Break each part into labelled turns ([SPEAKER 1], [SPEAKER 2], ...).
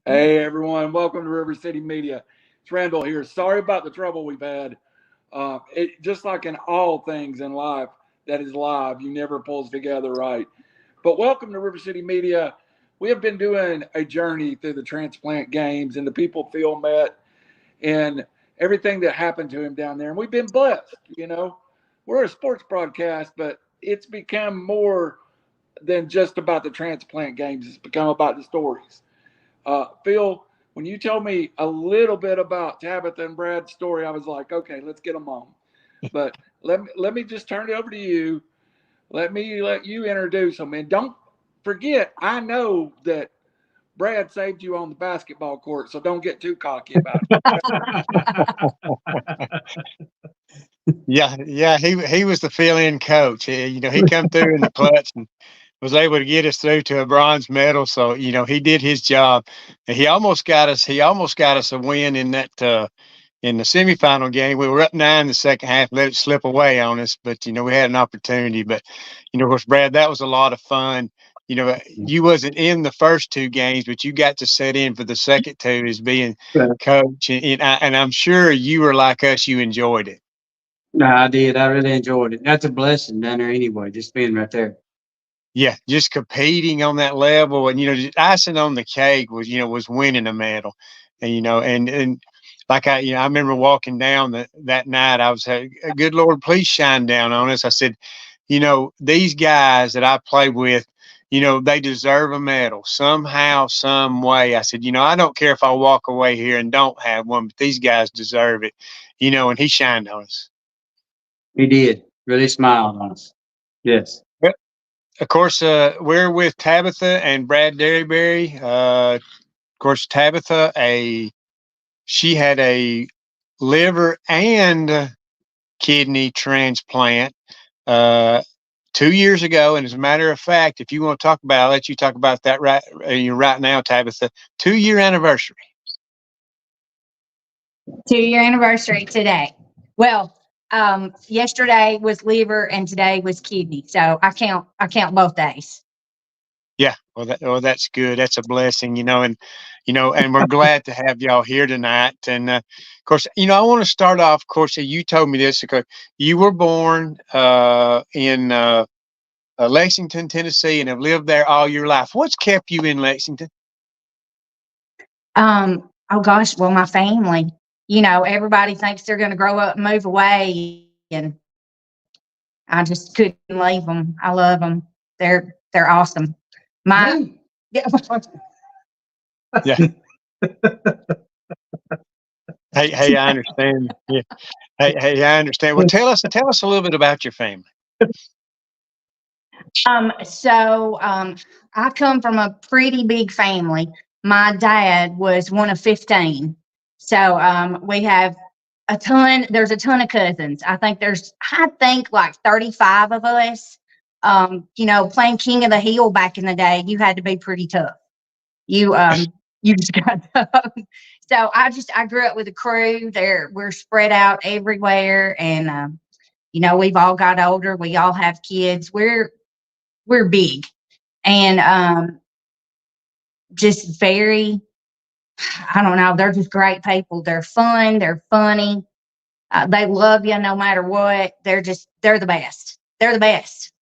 [SPEAKER 1] Hey everyone, welcome to RiverCity-Media. It's Randall here. Sorry about the trouble we've had. Just like in all things in life that is live, you never pulls together right. But welcome to RiverCity-Media. We have been doing a journey through the transplant games and the people Phil met and everything that happened to him down there. And we've been blessed. We're a sports broadcast, but it's become more than just about the transplant games. It's become about the stories. Phil, when you told me a little bit about Tabitha and Brad's story, I was like, okay, let's get them on. But let me just turn it over to you. Let you introduce them. And don't forget, I know that Brad saved you on the basketball court, so don't get too cocky about
[SPEAKER 2] it. Yeah, he was the fill-in coach. He come through in the clutch and was able to get us through to a bronze medal. So, he did his job. He almost got us a win in that in the semifinal game. We were up 9 in the second half, let it slip away on us, but we had an opportunity. But of course, Brad, that was a lot of fun. You wasn't in the first 2 games, but you got to sit in for the second 2 as being coach, and I'm sure you were like us. You enjoyed it.
[SPEAKER 3] No, I did. I really enjoyed it. That's a blessing down there anyway, just being right there.
[SPEAKER 2] Yeah, just competing on that level, and just icing on the cake was winning a medal, and and like I remember walking down that night. I was saying, "Good Lord, please shine down on us." I said, these guys that I play with, they deserve a medal somehow, some way. I said, I don't care if I walk away here and don't have one, but these guys deserve it, and he shined on us.
[SPEAKER 3] He did. Really smiled on us. Yes.
[SPEAKER 2] Of course, we're with Tabitha and Brad Derryberry. Of course, Tabitha, she had a liver and kidney transplant 2 years ago. And as a matter of fact, if you want to talk about it, I'll let you talk about that right now, Tabitha. 2-year anniversary.
[SPEAKER 4] 2-year anniversary today. Well, yesterday was liver and today was kidney. So I count both days.
[SPEAKER 2] Yeah, well, that's good. That's a blessing, and we're glad to have y'all here tonight. And of course, I want to start off. Of course, you told me this because you were born in Lexington, Tennessee, and have lived there all your life. What's kept you in Lexington?
[SPEAKER 4] Oh gosh, well, my family. Everybody thinks they're going to grow up and move away, and I just couldn't leave them. I love them. They're awesome. Yeah.
[SPEAKER 2] Hey, I understand. Yeah. Hey, I understand. Well, tell us a little bit about your family.
[SPEAKER 4] I come from a pretty big family. My dad was one of 15. So we have there's a ton of cousins. I think like 35 of us. Playing King of the Hill back in the day, you had to be pretty tough. You just got tough. So I grew up with a crew there. We're spread out everywhere, and we've all got older. We all have kids. We're big, and just very, I don't know. They're just great people. They're fun. They're funny. They love you no matter what. They're the best. They're the best.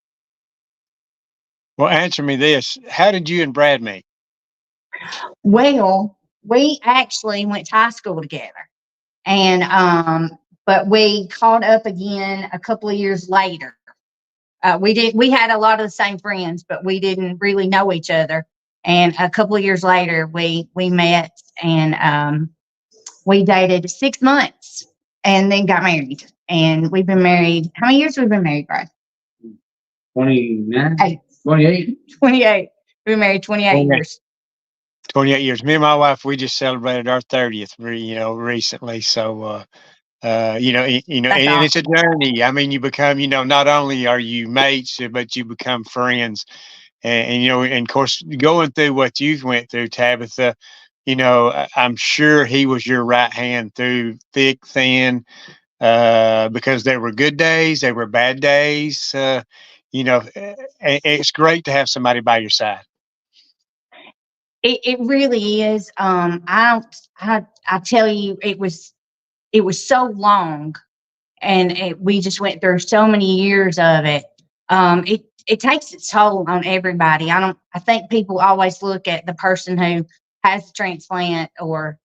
[SPEAKER 2] Well, answer me this. How did you and Brad meet?
[SPEAKER 4] We actually went to high school together, and but we caught up again a couple of years later. We had a lot of the same friends, but we didn't really know each other. And a couple of years later, we met, and we dated 6 months and then got married. And we've been married. How many years have we been married, Brad?
[SPEAKER 3] 28.
[SPEAKER 4] 28. We've been married 28 years.
[SPEAKER 2] 28 years. Me and my wife, we just celebrated our 30th, recently. So, and it's a journey. I mean, you become, not only are you mates, but you become friends. And of course, going through what you've went through, Tabitha, I'm sure he was your right hand through thick, thin, because there were good days, there were bad days. It's great to have somebody by your side.
[SPEAKER 4] It really is. I tell you, it was so long, and we just went through so many years of it. It takes its toll on everybody. I think people always look at the person who has the transplant, or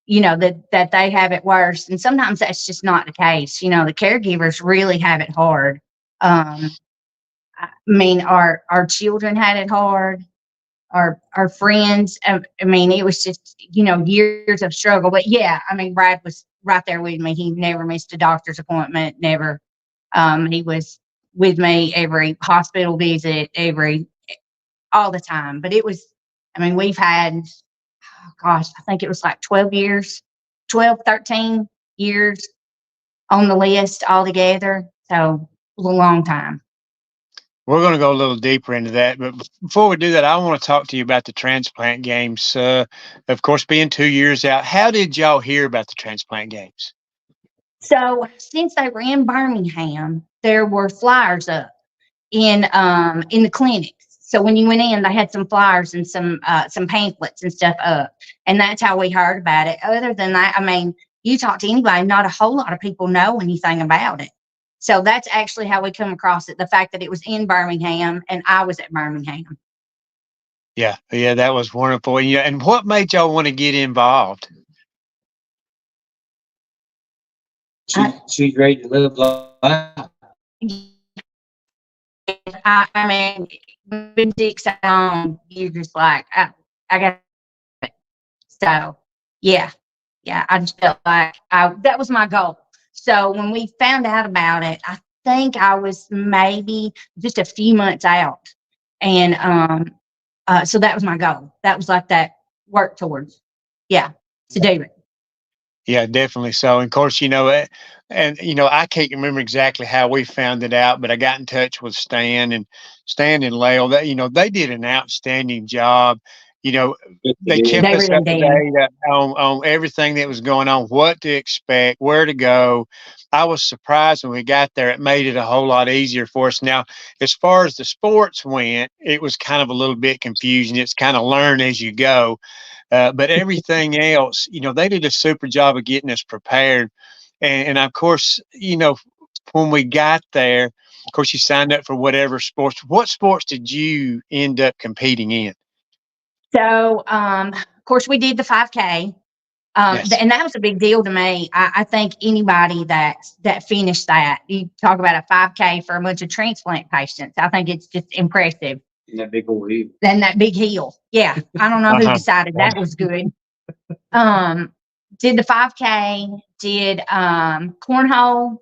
[SPEAKER 4] that they have it worse, and sometimes that's just not the case. The caregivers really have it hard. I mean, our children had it hard. Our friends. I mean, it was just years of struggle. But yeah, I mean, Brad was right there with me. He never missed a doctor's appointment. Never. He was with me every hospital visit, all the time. But it was. I mean, we've had, oh gosh, I think it was like 13 years on the list altogether. So it was a long time.
[SPEAKER 2] We're going to go a little deeper into that. But before we do that, I want to talk to you about the transplant games. Of course, being 2 years out, how did y'all hear about the transplant games?
[SPEAKER 4] So since they were in Birmingham, there were flyers up in the clinics. So when you went in, they had some flyers and some pamphlets and stuff up, and that's how we heard about it. Other than that, I mean, you talk to anybody, not a whole lot of people know anything about it. So that's actually how we come across it. The fact that it was in Birmingham and I was at Birmingham.
[SPEAKER 2] Yeah, that was wonderful. Yeah, and what made y'all want to get involved?
[SPEAKER 3] She's ready to live life.
[SPEAKER 4] I mean, when Dick's on, you're just like, I got it. So, yeah, I just felt like that was my goal. So when we found out about it, I think I was maybe just a few months out. And so that was my goal. That was like that work towards, to do it.
[SPEAKER 2] Yeah, definitely so. And of course, I can't remember exactly how we found it out, but I got in touch with Stan and Lael. That they did an outstanding job. They kept us
[SPEAKER 4] really
[SPEAKER 2] up to date on everything that was going on, what to expect, where to go. I was surprised when we got there. It made it a whole lot easier for us. Now, as far as the sports went, it was kind of a little bit confusing. It's kind of learn as you go. But everything else, they did a super job of getting us prepared. And of course, when we got there, of course, you signed up for whatever sports. What sports did you end up competing in?
[SPEAKER 4] So, of course, we did the 5K.
[SPEAKER 2] Yes.
[SPEAKER 4] And that was a big deal to me. I think anybody that finished that, you talk about a 5K for a bunch of transplant patients. I think it's just impressive.
[SPEAKER 3] And that big old hill.
[SPEAKER 4] Then that big hill. Yeah. I don't know who decided that was good. Did the 5K, did cornhole,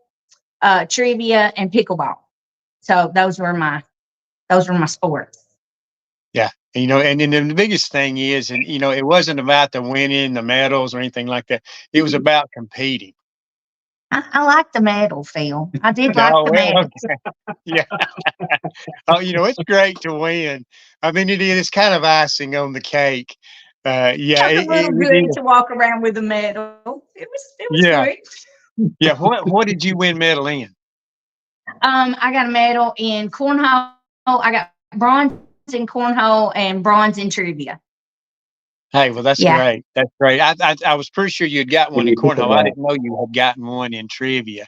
[SPEAKER 4] trivia, and pickleball. So those were my sports.
[SPEAKER 2] Yeah. And then the biggest thing is, and it wasn't about the winning, the medals or anything like that. It was about competing.
[SPEAKER 4] I like the medal, Phil. I did like the medal.
[SPEAKER 2] Okay. Yeah. It's great to win. I mean, it is. It's kind of icing on the cake.
[SPEAKER 4] It was good to walk around with a medal. It was good.
[SPEAKER 2] Yeah. What did you win medal in?
[SPEAKER 4] I got a medal in cornhole. I got bronze in cornhole and bronze in trivia.
[SPEAKER 2] Hey, well, that's great. That's great. I was pretty sure you'd got one in cornhole. I didn't know you had gotten one in trivia.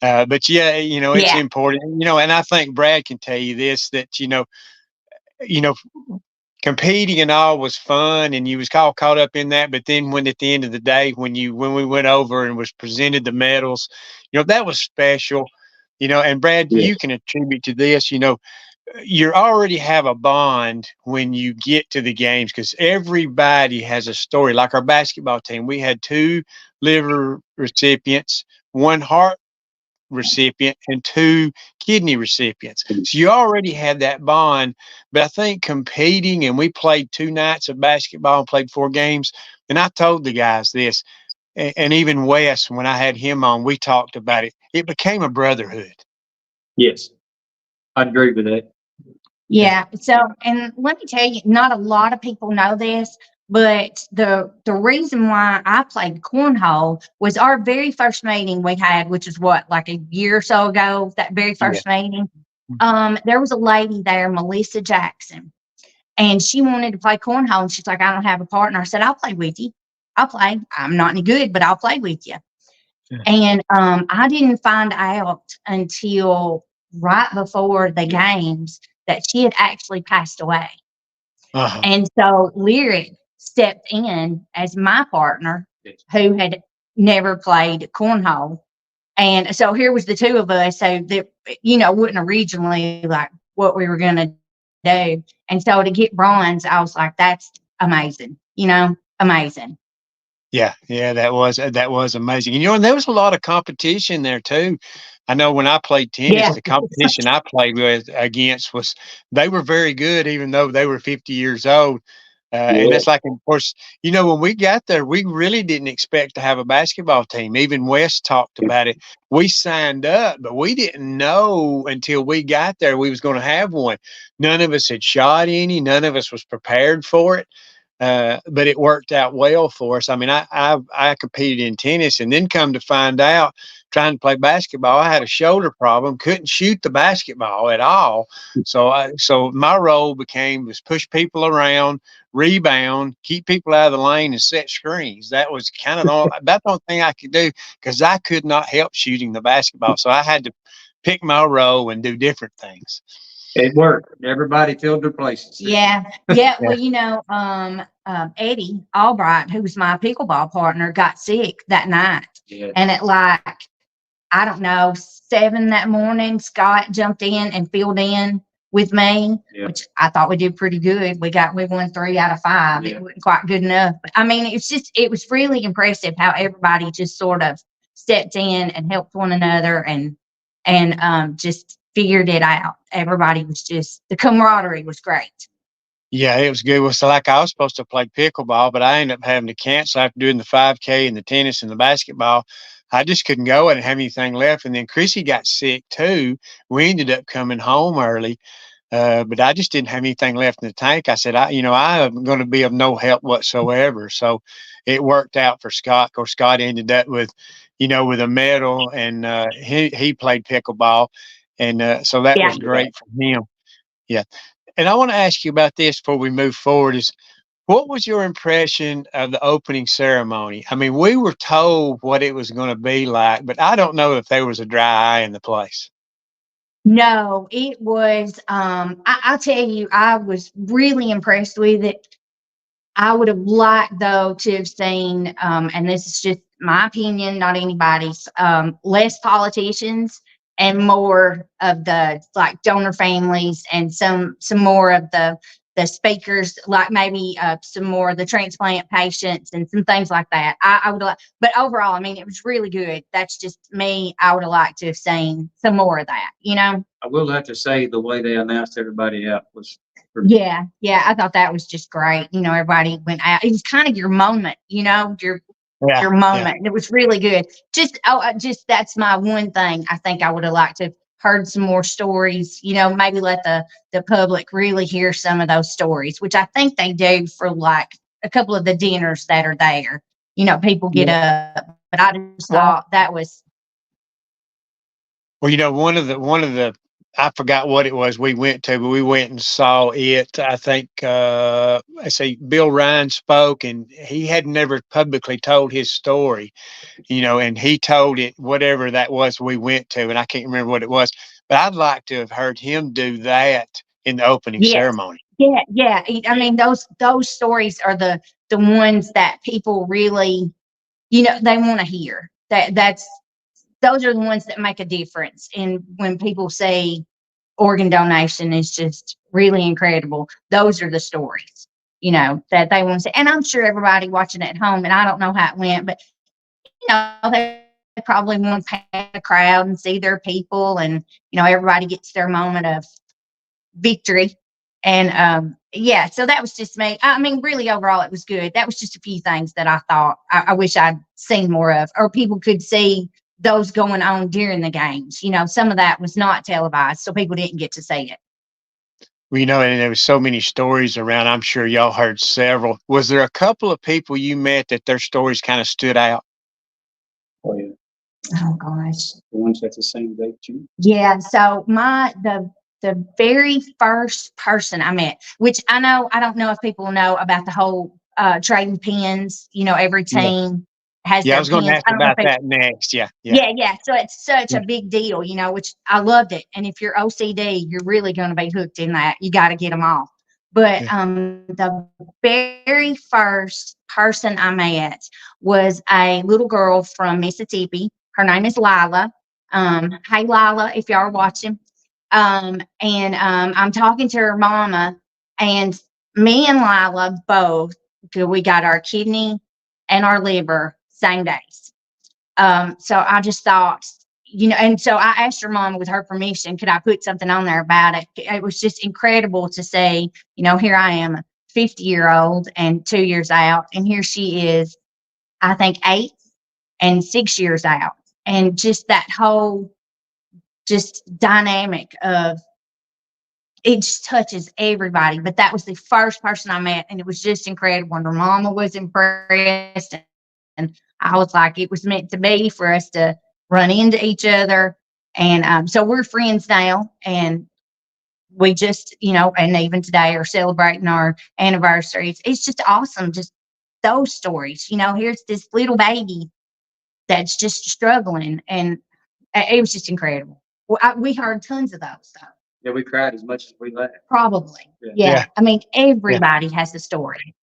[SPEAKER 2] But it's important. And I think Brad can tell you this, that competing and all was fun, and you was all caught up in that. But then at the end of the day, when we went over and was presented the medals, that was special. And Brad, you can attribute to this. You already have a bond when you get to the games, because everybody has a story. Like our basketball team, we had 2 liver recipients, 1 heart recipient, and 2 kidney recipients. So you already had that bond. But I think competing, and we played 2 nights of basketball and played 4 games. And I told the guys this, and even Wes, when I had him on, we talked about it. It became a brotherhood.
[SPEAKER 3] Yes, I agree with that.
[SPEAKER 4] Yeah. So, and let me tell you, not a lot of people know this, but the reason why I played cornhole was our very first meeting we had, which is like a year or so ago, that very first meeting. There was a lady there, Melissa Jackson, and she wanted to play cornhole. And she's like, I don't have a partner. I said, I'll play with you. I'll play. I'm not any good, but I'll play with you.
[SPEAKER 2] Yeah.
[SPEAKER 4] And I didn't find out until right before the games that she had actually passed away. And so Lyric stepped in as my partner who had never played cornhole. And so here was the two of us. So that, wasn't originally like what we were going to do. And so to get bronze, I was like, that's amazing, amazing.
[SPEAKER 2] Yeah, that was amazing. And there was a lot of competition there too. I know when I played tennis, the competition I played against they were very good, even though they were 50 years old. And that's like, of course, when we got there, we really didn't expect to have a basketball team. Even Wes talked about it. We signed up, but we didn't know until we got there we was going to have one. None of us had shot any. None of us was prepared for it. But it worked out well for us. I mean, I competed in tennis, and then come to find out, trying to play basketball, I had a shoulder problem, couldn't shoot the basketball at all. So my role was push people around, rebound, keep people out of the lane, and set screens. That was kind of that's the only thing I could do, because I could not help shooting the basketball. So I had to pick my role and do different things.
[SPEAKER 3] It worked. Everybody filled their places.
[SPEAKER 4] Yeah. Well, Eddie Albright, who was my pickleball partner, got sick that night. Yeah. And at I don't know, 7 that morning, Scott jumped in and filled in with me, which I thought we did pretty good. We won 3 out of 5. It wasn't quite good enough. But I mean, it was really impressive how everybody just sort of stepped in and helped one another and just figured it out. Everybody was the camaraderie was great.
[SPEAKER 2] Yeah, it was good. Well, so like I was supposed to play pickleball, but I ended up having to cancel after doing the 5K and the tennis and the basketball. I just couldn't go. I didn't have anything left. And then Chrissy got sick too. We ended up coming home early, but I just didn't have anything left in the tank. I said, I am going to be of no help whatsoever. So it worked out for Scott. Of course, Scott ended up with a medal, and he played pickleball. And so that was great for him. Yeah. And I want to ask you about this before we move forward what was your impression of the opening ceremony? I mean, we were told what it was going to be like, but I don't know if there was a dry eye in the place.
[SPEAKER 4] No, it was, I'll tell you, I was really impressed with it. I would have liked, though, to have seen, and this is just my opinion, not anybody's, less politicians and more of the donor families, and some more of the speakers, like maybe some more of the transplant patients and some things like that. I would like, but overall, I mean, it was really good. That's just me. I would have liked to have seen some more of that,
[SPEAKER 3] I will have to say the way they announced everybody out was
[SPEAKER 4] yeah, I thought that was just great. Everybody went out. It was kind of your moment, your moment. And it was really good. Just that's my one thing. I think I would have liked to have heard some more stories, maybe let the public really hear some of those stories, which I think they do for a couple of the dinners that are there. People get up, but I just thought that was.
[SPEAKER 2] Well, one of the I forgot what it was we went to, but we went and saw it. I think Bill Ryan spoke, and he had never publicly told his story, and he told it, whatever that was we went to, and I can't remember what it was, but I'd like to have heard him do that in the opening ceremony.
[SPEAKER 4] Yeah. I mean, those stories are the ones that people really, they want to hear. Those are the ones that make a difference. And when people say organ donation is just really incredible, those are the stories, that they want to say. And I'm sure everybody watching at home, and I don't know how it went, but, they probably want to pan a crowd and see their people, and, everybody gets their moment of victory. And, so that was just me. I mean, really overall, it was good. That was just a few things that I thought I wish I'd seen more of, or people could see those going on during the games. Some of that was not televised, so people didn't get to see it.
[SPEAKER 2] Well, and there was so many stories around. I'm sure y'all heard several. Was there a couple of people you met that their stories kind of stood out?
[SPEAKER 3] Oh, yeah.
[SPEAKER 4] Oh, gosh.
[SPEAKER 3] The ones at the same date, too?
[SPEAKER 4] Yeah. So the the very first person I met, which I don't know if people know about the whole trading pins. You know, every
[SPEAKER 2] Yeah.
[SPEAKER 4] team has
[SPEAKER 2] Yeah, I
[SPEAKER 4] their
[SPEAKER 2] was going to
[SPEAKER 4] pins.
[SPEAKER 2] ask
[SPEAKER 4] I don't know if
[SPEAKER 2] about that next. Yeah.
[SPEAKER 4] yeah. So it's such
[SPEAKER 2] Yeah.
[SPEAKER 4] a big deal, you know, which I loved it. And if you're OCD, you're really going to be hooked in that. You got to get them all. But
[SPEAKER 2] Yeah.
[SPEAKER 4] the very first person I met was a little girl from Mississippi. Her name is Lila. Hey, Lila, if y'all are watching. I'm talking to her mama, and me and Lila both, we got our kidney and our liver same days. So I just thought, you know, and so I asked her mom with her permission, could I put something on there about it? It was just incredible to say, you know, here I am, a 50-year-old and 2 years out, and here she is, I think 8 and 6 years out. And just that whole just dynamic of it just touches everybody. But that was the first person I met, and it was just incredible. And her mama was impressed. And I was like, it was meant to be for us to run into each other. And so we're friends now. And we just, you know, and even today are celebrating our anniversaries. It's just awesome. Just those stories, you know, here's this little baby that's just struggling. And it was just incredible. We heard tons of those. So.
[SPEAKER 3] Yeah, we cried as much as we laughed.
[SPEAKER 4] Probably.
[SPEAKER 3] Yeah.
[SPEAKER 4] Yeah. I mean,
[SPEAKER 2] Yeah.
[SPEAKER 4] everybody has a story.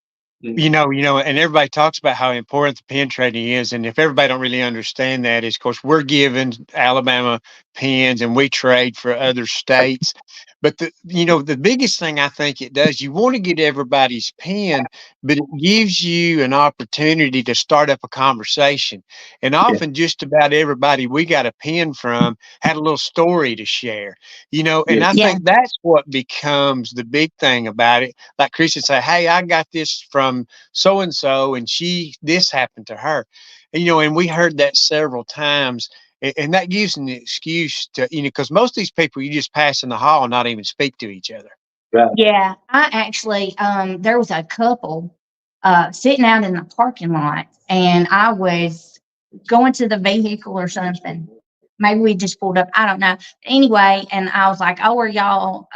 [SPEAKER 2] You know, and everybody talks about how important the pin trading is. And if everybody don't really understand that, is of course we're given Alabama pins and we trade for other states. But the biggest thing I think it does, you want to get everybody's pin, but it gives you an opportunity to start up a conversation. And often just about everybody we got a pin from had a little story to share, you know, and I
[SPEAKER 4] Yeah.
[SPEAKER 2] think that's what becomes the big thing about it. Like Chris would say, hey, I got this from so-and-so and this happened to her. And, you know, and we heard that several times. And that gives an excuse to, you know, because most of these people you just pass in the hall and not even speak to each other.
[SPEAKER 3] Right.
[SPEAKER 4] Yeah. I actually, there was a couple sitting out in the parking lot, and I was going to the vehicle or something. Maybe we just pulled up. I don't know. Anyway, and I was like, oh, are y'all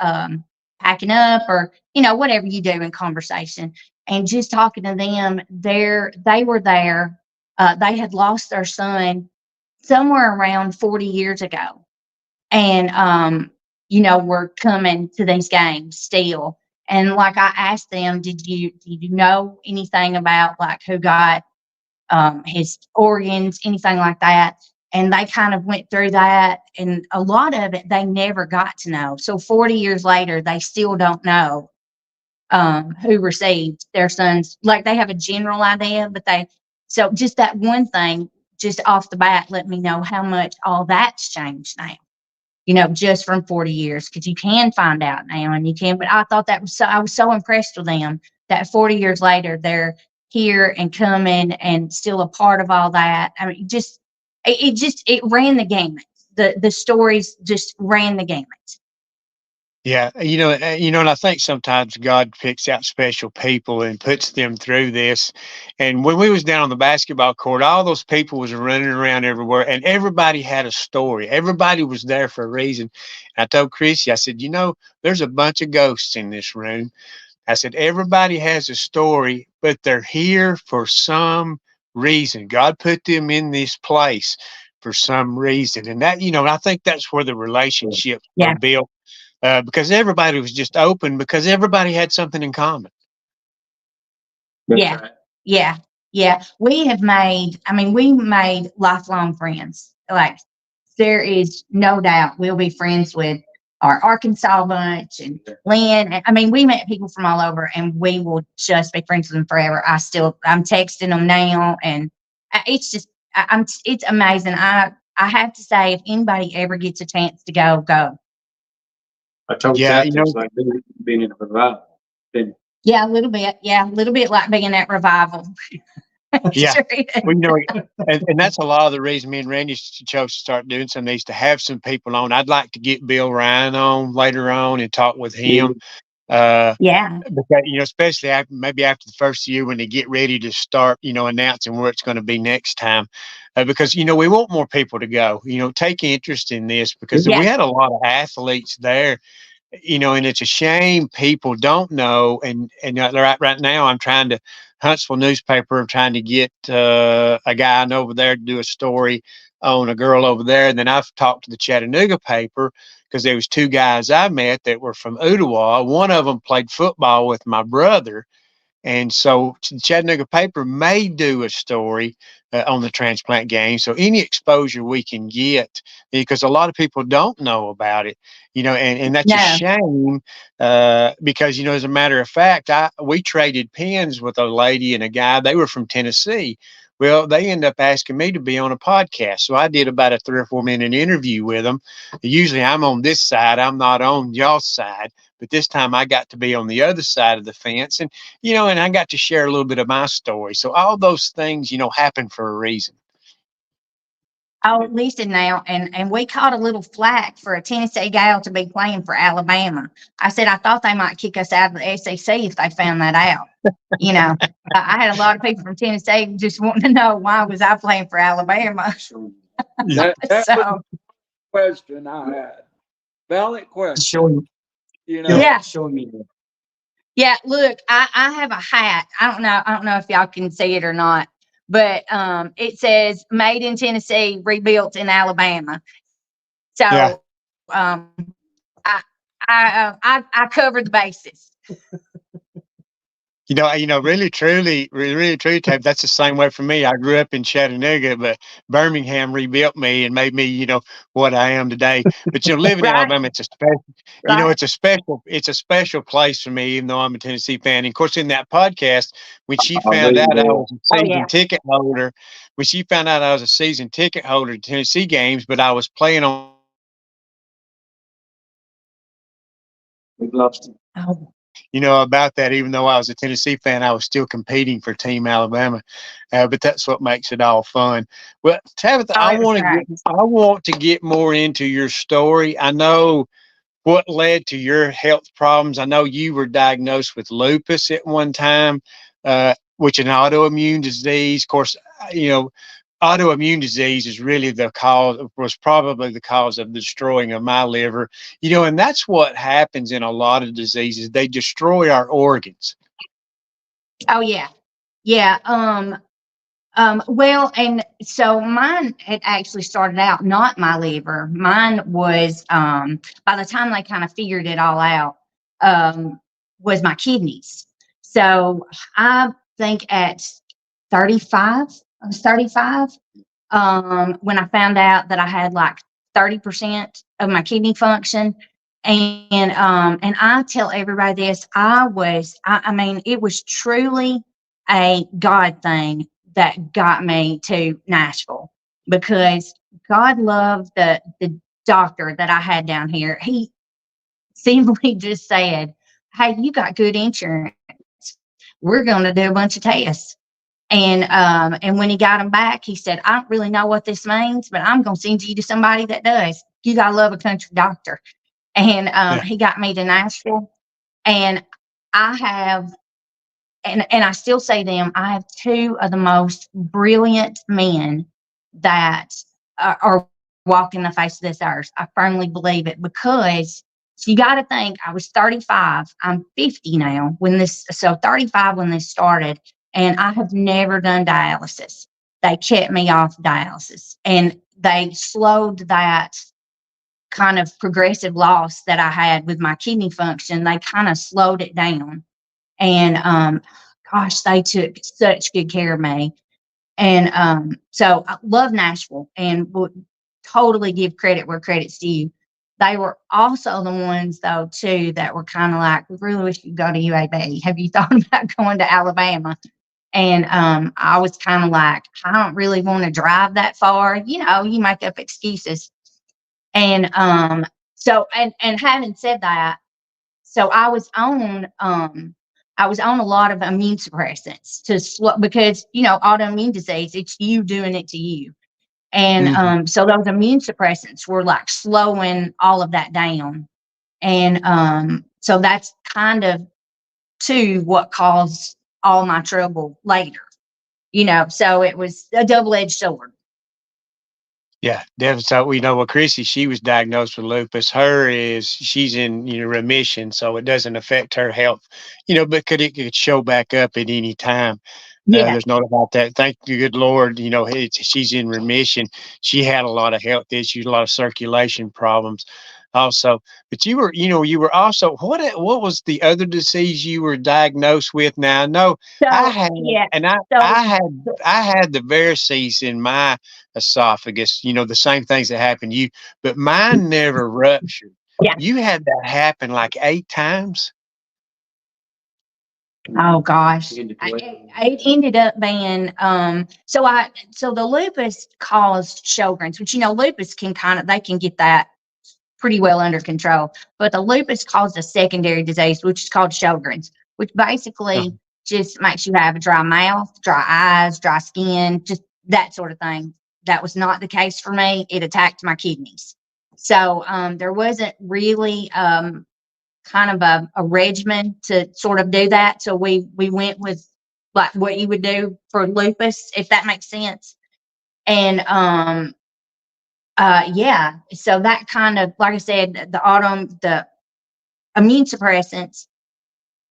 [SPEAKER 4] packing up, or, you know, whatever you do in conversation. And just talking to them, they were there. They had lost their son somewhere around 40 years ago. And, you know, we're coming to these games still. And like I asked them, did you know anything about like who got his organs, anything like that? And they kind of went through that, and a lot of it they never got to know. So 40 years later, they still don't know who received their sons. Like they have a general idea, but so just that one thing, just off the bat, let me know how much all that's changed now. You know, just from 40 years, because you can find out now, and you can. But I thought that was I was so impressed with them that 40 years later they're here and coming and still a part of all that. I mean, it ran the gamut. The stories just ran the gamut.
[SPEAKER 2] Yeah, and I think sometimes God picks out special people and puts them through this. And when we was down on the basketball court, all those people was running around everywhere, and everybody had a story. Everybody was there for a reason. I told Chrissy, I said, there's a bunch of ghosts in this room. I said, everybody has a story, but they're here for some reason. God put them in this place for some reason. And that, I think that's where the relationships were built. Because everybody was just open because everybody had something in common.
[SPEAKER 3] That's right.
[SPEAKER 4] Yeah. We made lifelong friends. Like there is no doubt we'll be friends with our Arkansas bunch and Lynn. I mean, we met people from all over, and we will just be friends with them forever. I'm texting them now, and it's just, it's amazing. I have to say, if anybody ever gets a chance to go.
[SPEAKER 3] I told you that it's like being in a revival.
[SPEAKER 4] Yeah, a little bit. Yeah, a little bit like being at revival.
[SPEAKER 2] Yeah,
[SPEAKER 4] sure
[SPEAKER 2] well, and that's a lot of the reason me and Randy chose to start doing some of these, to have some people on. I'd like to get Bill Ryan on later on and talk with him.
[SPEAKER 4] Yeah.
[SPEAKER 2] Because, especially maybe after the first year when they get ready to start, announcing where it's going to be next time. Because, we want more people to go, take interest in this, because we had a lot of athletes there and it's a shame people don't know. And right now I'm trying to, Huntsville newspaper, I'm trying to get a guy I know over there to do a story on a girl over there. And then I've talked to the Chattanooga paper because there was two guys I met that were from Ottawa. One of them played football with my brother. And so the Chattanooga paper may do a story on the transplant game. So any exposure we can get, because a lot of people don't know about it, and that's a
[SPEAKER 4] No.
[SPEAKER 2] shame because, as a matter of fact, we traded pens with a lady and a guy. They were from Tennessee. Well, they ended up asking me to be on a podcast. So I did about a 3 or 4 minute interview with them. Usually I'm on this side. I'm not on y'all's side. But this time I got to be on the other side of the fence. And I got to share a little bit of my story. So all those things, happen for a reason.
[SPEAKER 4] Oh, listen now, and we caught a little flack for a Tennessee gal to be playing for Alabama. I said I thought they might kick us out of the SEC if they found that out. I had a lot of people from Tennessee just wanting to know why was I playing for Alabama.
[SPEAKER 1] That was
[SPEAKER 4] So
[SPEAKER 1] the question I had. Valid question.
[SPEAKER 3] Showing,
[SPEAKER 4] Yeah.
[SPEAKER 3] showing me that.
[SPEAKER 4] yeah, look, I have a hat. I don't know if y'all can see it or not, but it says "Made in Tennessee, rebuilt in Alabama." So
[SPEAKER 2] Yeah.
[SPEAKER 4] I covered the bases.
[SPEAKER 2] Really, truly, Tab, that's the same way for me. I grew up in Chattanooga, but Birmingham rebuilt me and made me, what I am today. But living in
[SPEAKER 4] Right.
[SPEAKER 2] Alabama, it's a special,
[SPEAKER 4] Right.
[SPEAKER 2] it's a special place for me, even though I'm a Tennessee fan. And of course, in that podcast, when she
[SPEAKER 3] Oh,
[SPEAKER 2] found out I was a
[SPEAKER 4] Oh,
[SPEAKER 2] season
[SPEAKER 4] yeah.
[SPEAKER 2] ticket holder, to Tennessee games, but I was playing on.
[SPEAKER 3] We've lost him.
[SPEAKER 4] Oh,
[SPEAKER 2] About that, even though I was a Tennessee fan, I was still competing for Team Alabama. But that's what makes it all fun. Well, Tabitha, I
[SPEAKER 4] it was great.
[SPEAKER 2] want to get more into your story. I know what led to your health problems. I know you were diagnosed with lupus at one time, which is an autoimmune disease. Of course, autoimmune disease is really was probably the cause of the destroying of my liver, and that's what happens in a lot of diseases. They destroy our organs.
[SPEAKER 4] Oh yeah. Yeah. Well, and so mine had actually started out not my liver. Mine was by the time they kind of figured it all out, was my kidneys. So I think at 35, I was 35, when I found out that I had like 30% of my kidney function. And I tell everybody this, I mean, it was truly a God thing that got me to Nashville, because God loved the doctor that I had down here. He simply just said, "Hey, you got good insurance. We're going to do a bunch of tests." And when he got him back, he said, "I don't really know what this means, but I'm going to send you to somebody that does. You got to love a country doctor." And he got me to Nashville, and I have, and I still say them, I have two of the most brilliant men that are walking the face of this earth. I firmly believe it, because so you got to think, I was 35, I'm 50 now so 35 when this started, and I have never done dialysis. They kept me off dialysis, and they slowed that kind of progressive loss that I had with my kidney function. They kind of slowed it down. And gosh, they took such good care of me. And so I love Nashville and would totally give credit where credit's due. They were also the ones, though, too, that were kind of like, "We really wish you'd go to UAB. Have you thought about going to Alabama?" And I was kind of like, "I don't really want to drive that far." You make up excuses. And so and having said that, so I was on a lot of immune suppressants because autoimmune disease, it's you doing it to you. And so those immune suppressants were like slowing all of that down. And so that's kind of too what caused all my trouble later. So it was a double-edged sword.
[SPEAKER 2] Yeah, definitely. So we know, well, Chrissy, she was diagnosed with lupus. She's in, remission, so it doesn't affect her health, but it could show back up at any time.
[SPEAKER 4] Yeah.
[SPEAKER 2] There's no doubt about that. Thank you, good Lord. She's in remission. She had a lot of health issues, a lot of circulation problems also. But you were also, what was the other disease you were diagnosed with? Now, I know I
[SPEAKER 4] So,
[SPEAKER 2] had,
[SPEAKER 4] yeah.
[SPEAKER 2] and
[SPEAKER 4] So,
[SPEAKER 2] I had the varices in my esophagus, the same things that happened to you, but mine never ruptured.
[SPEAKER 4] yeah.
[SPEAKER 2] You had that happen like 8 times.
[SPEAKER 4] Oh gosh.
[SPEAKER 3] Ended
[SPEAKER 4] I,
[SPEAKER 3] the
[SPEAKER 4] it ended up being so the lupus caused Sjögren's, which lupus they can get that pretty well under control. But the lupus caused a secondary disease, which is called Sjögren's, which basically just makes you have a dry mouth, dry eyes, dry skin, just that sort of thing. That was not the case for me. It attacked my kidneys. So there wasn't really kind of a regimen to sort of do that. So we went with like what you would do for lupus, if that makes sense. And yeah, so that kind of, like I said, the immune suppressants.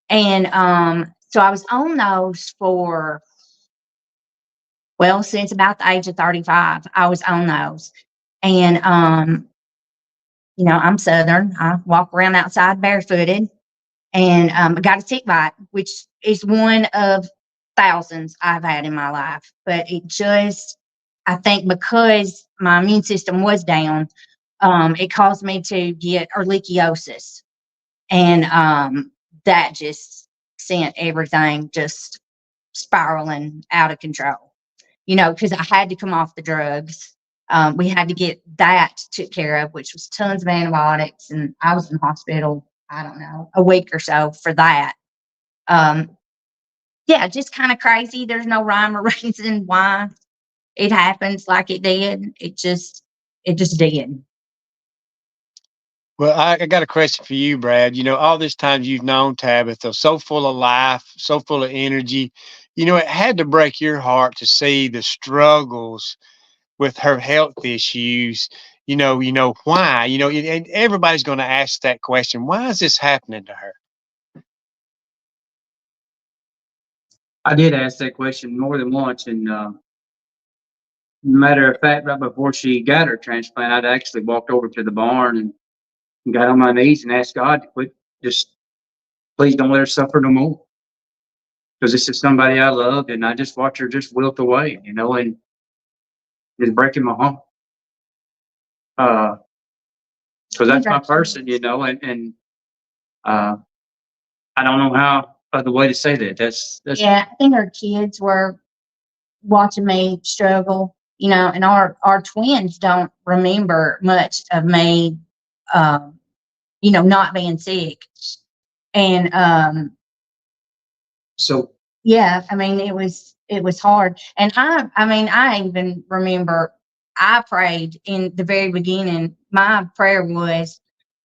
[SPEAKER 4] And so I was on those for, well, since about the age of 35, I was on those. And I'm Southern. I walk around outside barefooted. And I got a tick bite, which is one of thousands I've had in my life. But I think because my immune system was down, it caused me to get ehrlichiosis. And that just sent everything just spiraling out of control, because I had to come off the drugs. We had to get that took care of, which was tons of antibiotics. And I was in the hospital, I don't know, a week or so for that. Yeah, just kind of crazy. There's no rhyme or reason why it happens like it did. It just did.
[SPEAKER 2] Well, I got a question for you, Brad. All this time you've known Tabitha, so full of life, so full of energy. It had to break your heart to see the struggles with her health issues. Why? And everybody's going to ask that question. Why is this happening to her?
[SPEAKER 3] I did ask that question more than once, and matter of fact, right before she got her transplant, I'd actually walked over to the barn and got on my knees and asked God to quit. Just please don't let her suffer no more, because this is somebody I loved, and I just watched her just wilt away, and it's breaking my heart. Because that's my person, and I don't know how other way to say that. That's
[SPEAKER 4] Yeah, I think our kids were watching me struggle, and our twins don't remember much of me, not being sick. And
[SPEAKER 3] so.
[SPEAKER 4] yeah, I mean, it was hard. And I even remember I prayed in the very beginning. My prayer was,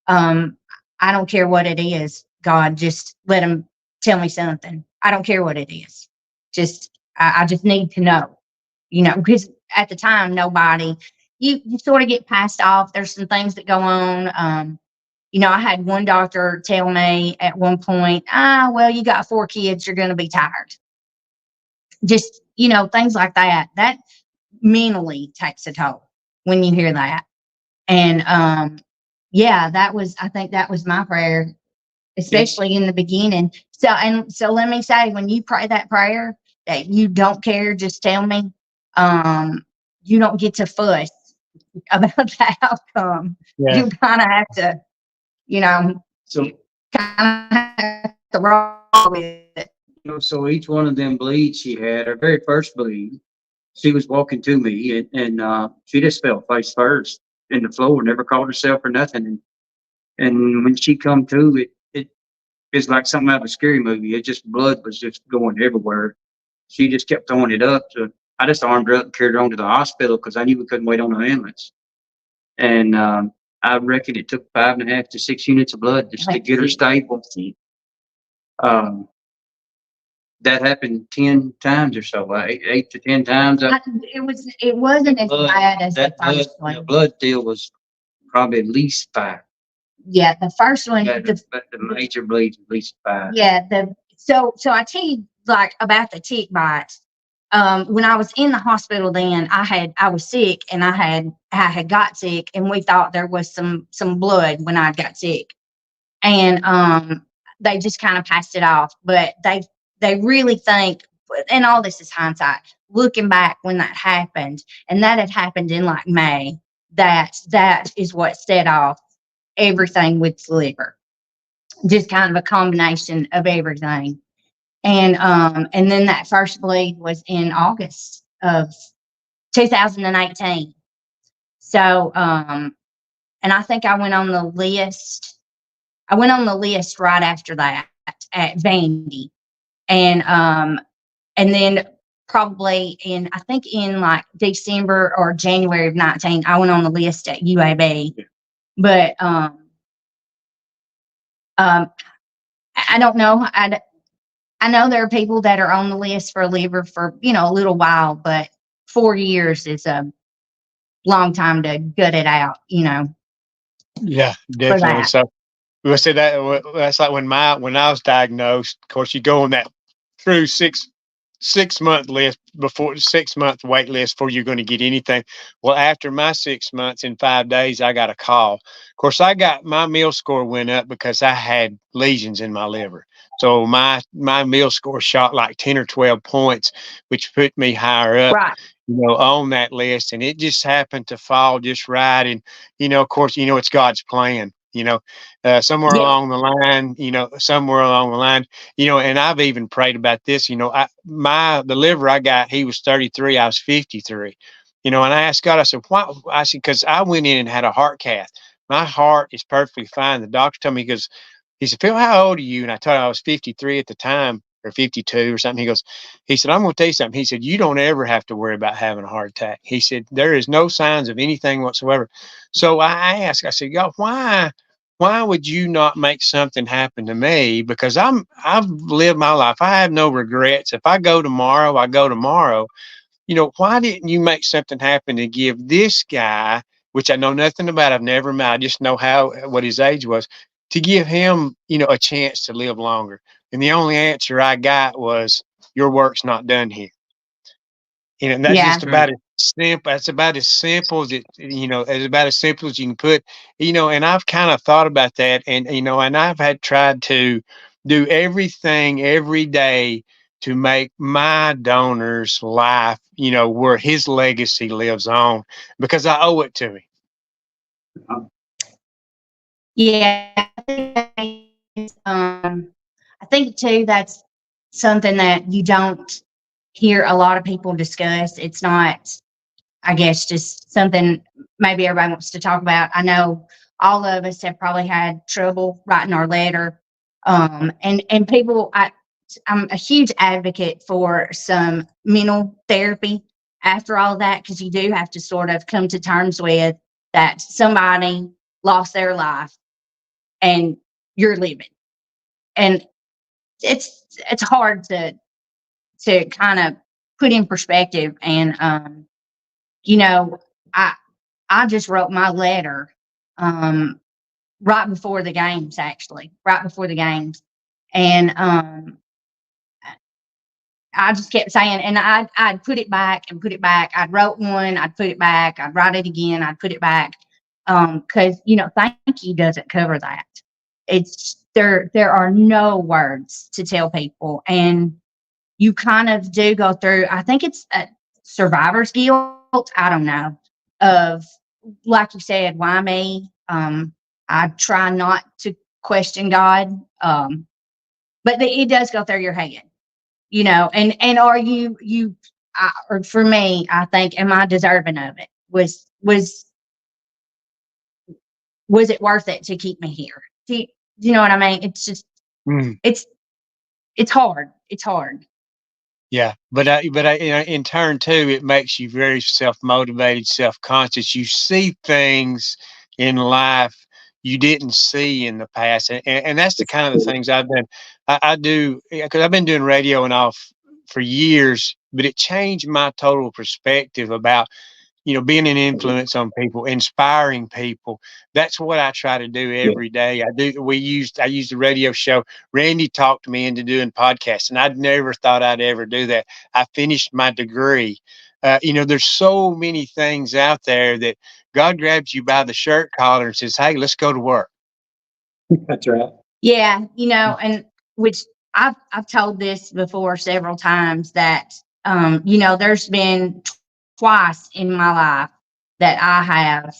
[SPEAKER 4] I don't care what it is, God, just let them tell me something. I don't care what it is. I just need to know, because at the time, nobody, you sort of get passed off. There's some things that go on. I had one doctor tell me at one point, well, you got 4 kids, you're going to be tired. Just, things like that. That mentally takes a toll when you hear that. And yeah, I think that was my prayer, especially in the beginning. So let me say, when you pray that prayer that you don't care, just tell me, you don't get to fuss about the outcome.
[SPEAKER 2] Yeah.
[SPEAKER 4] You kind of have to,
[SPEAKER 3] So,
[SPEAKER 4] kind of have to roll with it.
[SPEAKER 3] so each one of them bleeds she had, her very first bleed, she was walking to me, and she just fell face first in the floor, never caught herself or nothing. And when she come to, it's like something out of a scary movie. It just, blood was just going everywhere. She just kept throwing it up. So I just armed her up and carried her on to the hospital because I knew we couldn't wait on an ambulance. And I reckon it took 5.5 to 6 units of blood just to get her stable. that happened 10 times or so, 8 to 10 times.
[SPEAKER 4] It wasn't as bad as the
[SPEAKER 3] That blood,
[SPEAKER 4] first
[SPEAKER 3] that
[SPEAKER 4] one.
[SPEAKER 3] blood deal was probably at least 5.
[SPEAKER 4] Yeah, the first one,
[SPEAKER 3] But the major bleeds at least 5.
[SPEAKER 4] yeah, so I tell you like about the tick bites. When I was in the hospital, then I was sick, and I had got sick, and we thought there was some blood when I got sick, and they just kind of passed it off. But they really think, and all this is hindsight. Looking back when that happened, and that had happened in like May, that is what set off everything with the liver. Just kind of a combination of everything. And then that first bleed was in August of 2018. So and I think I went on the list. I went on the list right after that at Vandy. And then probably I think in like December or January of 19, I went on the list at UAB. But I don't know. I know there are people that are on the list for liver for, a little while, but 4 years is a long time to gut it out,
[SPEAKER 2] Yeah,
[SPEAKER 4] for
[SPEAKER 2] definitely.
[SPEAKER 4] that.
[SPEAKER 2] So we'll say that's like when I was diagnosed. Of course, you go on that true 6 month list, before 6 month wait list before you're going to get anything. Well, after my 6 months, in 5 days, I got a call. Of course, my meal score went up because I had lesions in my liver. So my meal score shot like 10 or 12 points, which put me higher up,
[SPEAKER 4] Right.
[SPEAKER 2] on that list. And it just happened to fall just right. And, of course, it's God's plan, somewhere
[SPEAKER 4] Yeah.
[SPEAKER 2] along the line, and I've even prayed about this, the liver I got, he was 33, I was 53, and I asked God, I said, why? I said, because I went in and had a heart cath. My heart is perfectly fine. The doctor told me, he said, Phil, how old are you? And I told him I was 53 at the time, or 52 or something. He said, I'm going to tell you something. He said, you don't ever have to worry about having a heart attack. He said, there is no signs of anything whatsoever. So I asked, I said, God, why would you not make something happen to me? Because I've lived my life. I have no regrets. If I go tomorrow, I go tomorrow. Why didn't you make something happen to give this guy, which I know nothing about, I've never met, I just know what his age was, to give him, a chance to live longer? And the only answer I got was, your work's not done here. And that's
[SPEAKER 4] Yeah.
[SPEAKER 2] just about as simple. That's about as simple as as about as simple as you can put, and I've kind of thought about that, and, and I've had tried to do everything every day to make my donor's life, where his legacy lives on, because I owe it to him.
[SPEAKER 4] Yeah. I think too, that's something that you don't hear a lot of people discuss. It's not, I guess, just something maybe everybody wants to talk about. I know all of us have probably had trouble writing our letter. And people, I'm a huge advocate for some mental therapy after all of that, because you do have to sort of come to terms with that somebody lost their life and you're living. And it's hard to kind of put in perspective. And I just wrote my letter right before the games, and I just kept saying, and I'd put it back and put it back. I'd wrote one, I'd put it back, I'd write it again, I'd put it back, because thank you doesn't cover that. It's there are no words to tell people, and you kind of do go through, I think it's a survivor's guilt, I don't know, of, like you said, why me? I try not to question God, but it does go through your head, and are or for me, I think, am I deserving of it? Was it worth it to keep me here? Do you know what I mean? It's just, it's hard. It's hard.
[SPEAKER 2] Yeah, but in turn too, it makes you very self-motivated, self-conscious. You see things in life you didn't see in the past, and that's the kind of the things I've done. I do, because I've been doing radio and off for years, but it changed my total perspective about, being an influence on people, inspiring people. That's what I try to do
[SPEAKER 3] Yeah.
[SPEAKER 2] every day. I used the radio show. Randy talked me into doing podcasts, and I'd never thought I'd ever do that. I finished my degree. There's so many things out there that God grabs you by the shirt collar and says, "Hey, let's go to work."
[SPEAKER 3] That's right.
[SPEAKER 4] Yeah, and which I've told this before several times that there's been twice in my life that I have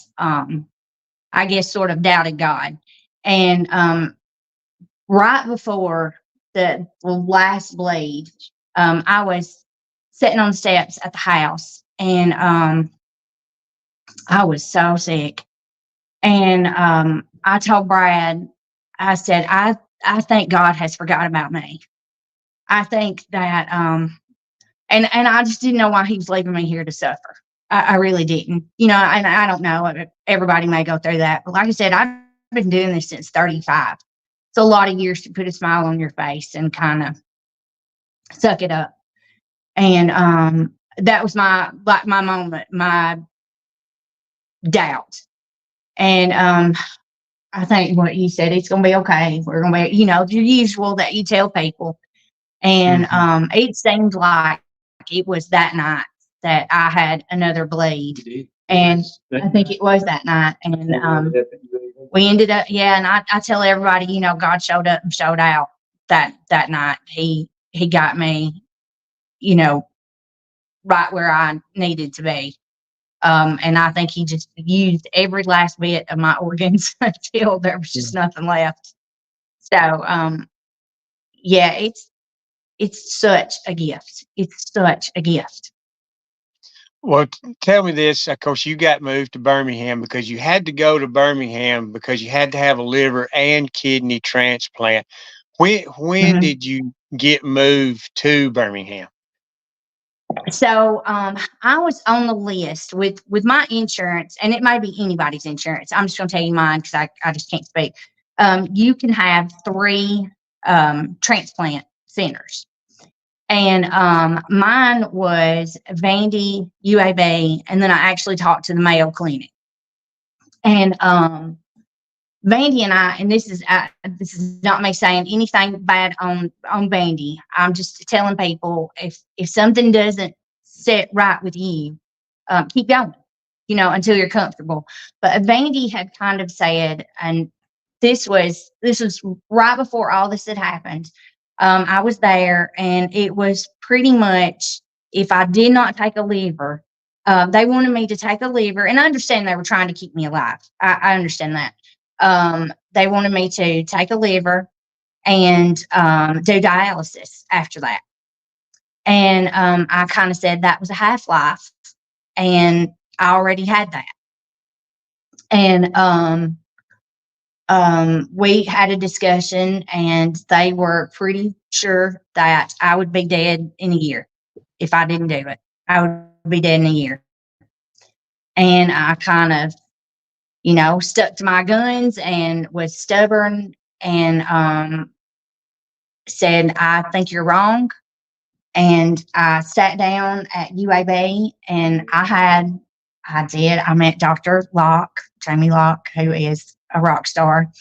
[SPEAKER 4] I guess sort of doubted God. And right before the last bleed, I was sitting on the steps at the house, and I was so sick. And I told Brad, I said, I think God has forgot about me. I think that and I just didn't know why he was leaving me here to suffer. I really didn't. And I don't know. Everybody may go through that. But like I said, I've been doing this since 35. It's a lot of years to put a smile on your face and kind of suck it up. And that was my moment, my doubt. And I think what you said, it's going to be okay. We're going to be, the usual that you tell people. And it seemed like it was that night that I had another bleed. And I think it was that night. And we ended up, and I tell everybody, God showed up and showed out that night. He got me, right where I needed to be. And I think he just used every last bit of my organs until there was just nothing left. So, it's such a gift. It's such a gift.
[SPEAKER 2] Well, tell me this. Of course, you got moved to Birmingham because you had to go to Birmingham because you had to have a liver and kidney transplant. When did you get moved to Birmingham?
[SPEAKER 4] So I was on the list with my insurance, and it may be anybody's insurance. I'm just going to tell you mine because I just can't speak. You can have 3 transplant centers. And mine was Vandy, UAB, and then I actually talked to the Mayo Clinic. And Vandy and I, and this is not me saying anything bad on Vandy. I'm just telling people if something doesn't sit right with you, keep going, until you're comfortable. But Vandy had kind of said, and this was right before all this had happened. I was there, and it was pretty much if I did not take a liver, they wanted me to take a liver, and I understand they were trying to keep me alive. I understand that. They wanted me to take a liver and do dialysis after that. And I kind of said that was a half-life, and I already had that. And we had a discussion, and they were pretty sure that I would be dead in a year if I didn't do it. I would be dead in a year. And I kind of, stuck to my guns and was stubborn and said, I think you're wrong. And I sat down at UAB, and I met Dr. Locke, Jamie Locke, who is a rock star.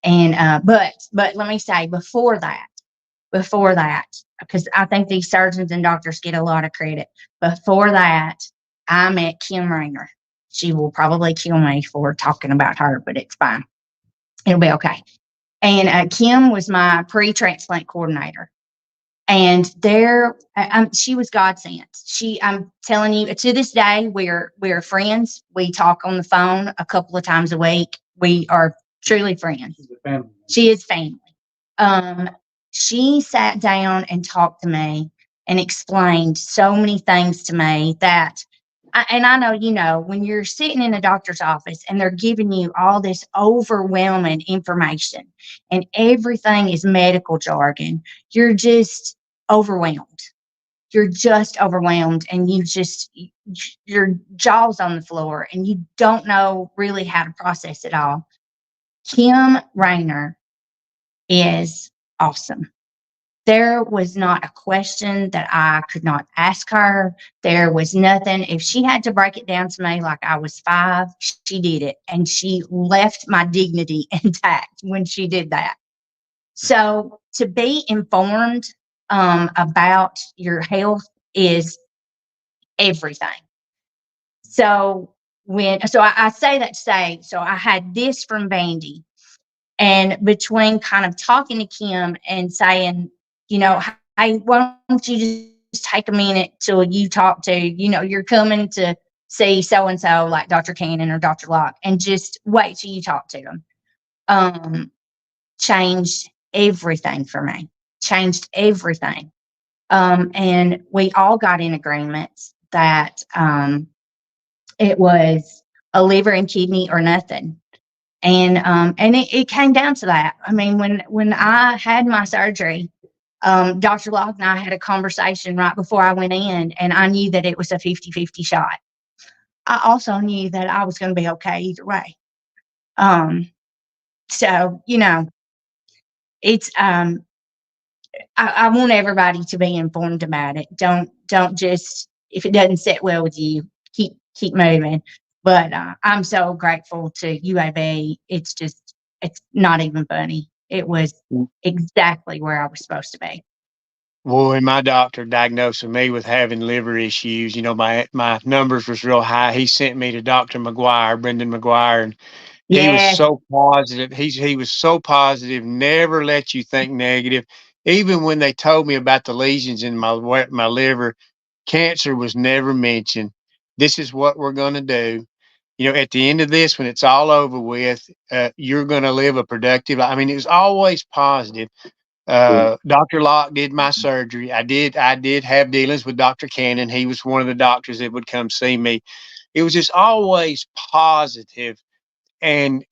[SPEAKER 4] And but let me say before that, because I think these surgeons and doctors get a lot of credit. Before that, I met Kim Rayner. She will probably kill me for talking about her, but it's fine. It'll be okay. And Kim was my pre-transplant coordinator. And she was God sent. I'm telling you, to this day, we're friends. We talk on the phone a couple of times a week. We are truly friends. She is family. She sat down and talked to me and explained so many things to me that, and I know, when you're sitting in a doctor's office and they're giving you all this overwhelming information and everything is medical jargon, you're just overwhelmed. You're just overwhelmed, and your jaw's on the floor, and you don't know really how to process it all. Kim Rayner is awesome. There was not a question that I could not ask her. There was nothing. If she had to break it down to me like I was 5, she did it. And she left my dignity intact when she did that. So to be informed about your health is everything. So I say that to say, so I had this from Vandy, and between kind of talking to Kim and saying, hey, why don't you just take a minute till you talk to, you're coming to see so and so like Dr. Cannon or Dr. Locke, and just wait till you talk to them. Changed everything for me. Changed everything. And we all got in agreement that it was a liver and kidney or nothing. And it came down to that. I mean, when I had my surgery, Dr. Locke and I had a conversation right before I went in, and I knew that it was a 50-50 shot. I also knew that I was going to be okay either way. So, it's, I want everybody to be informed about it. Don't just, if it doesn't sit well with you, keep moving. But I'm so grateful to UAB. It's not even funny. It was exactly where I was supposed to be.
[SPEAKER 2] Well, when my doctor diagnosed me with having liver issues, my numbers was real high. He sent me to Dr. Brendan McGuire, and he was so positive. He was so positive, never let you think negative. Even when they told me about the lesions in my liver, cancer was never mentioned. This is what we're going to do. At the end of this, when it's all over with, you're going to live a productive life. I mean, it was always positive. Dr. Locke did my surgery. I did have dealings with Dr. Cannon. He was one of the doctors that would come see me. It was just always positive. And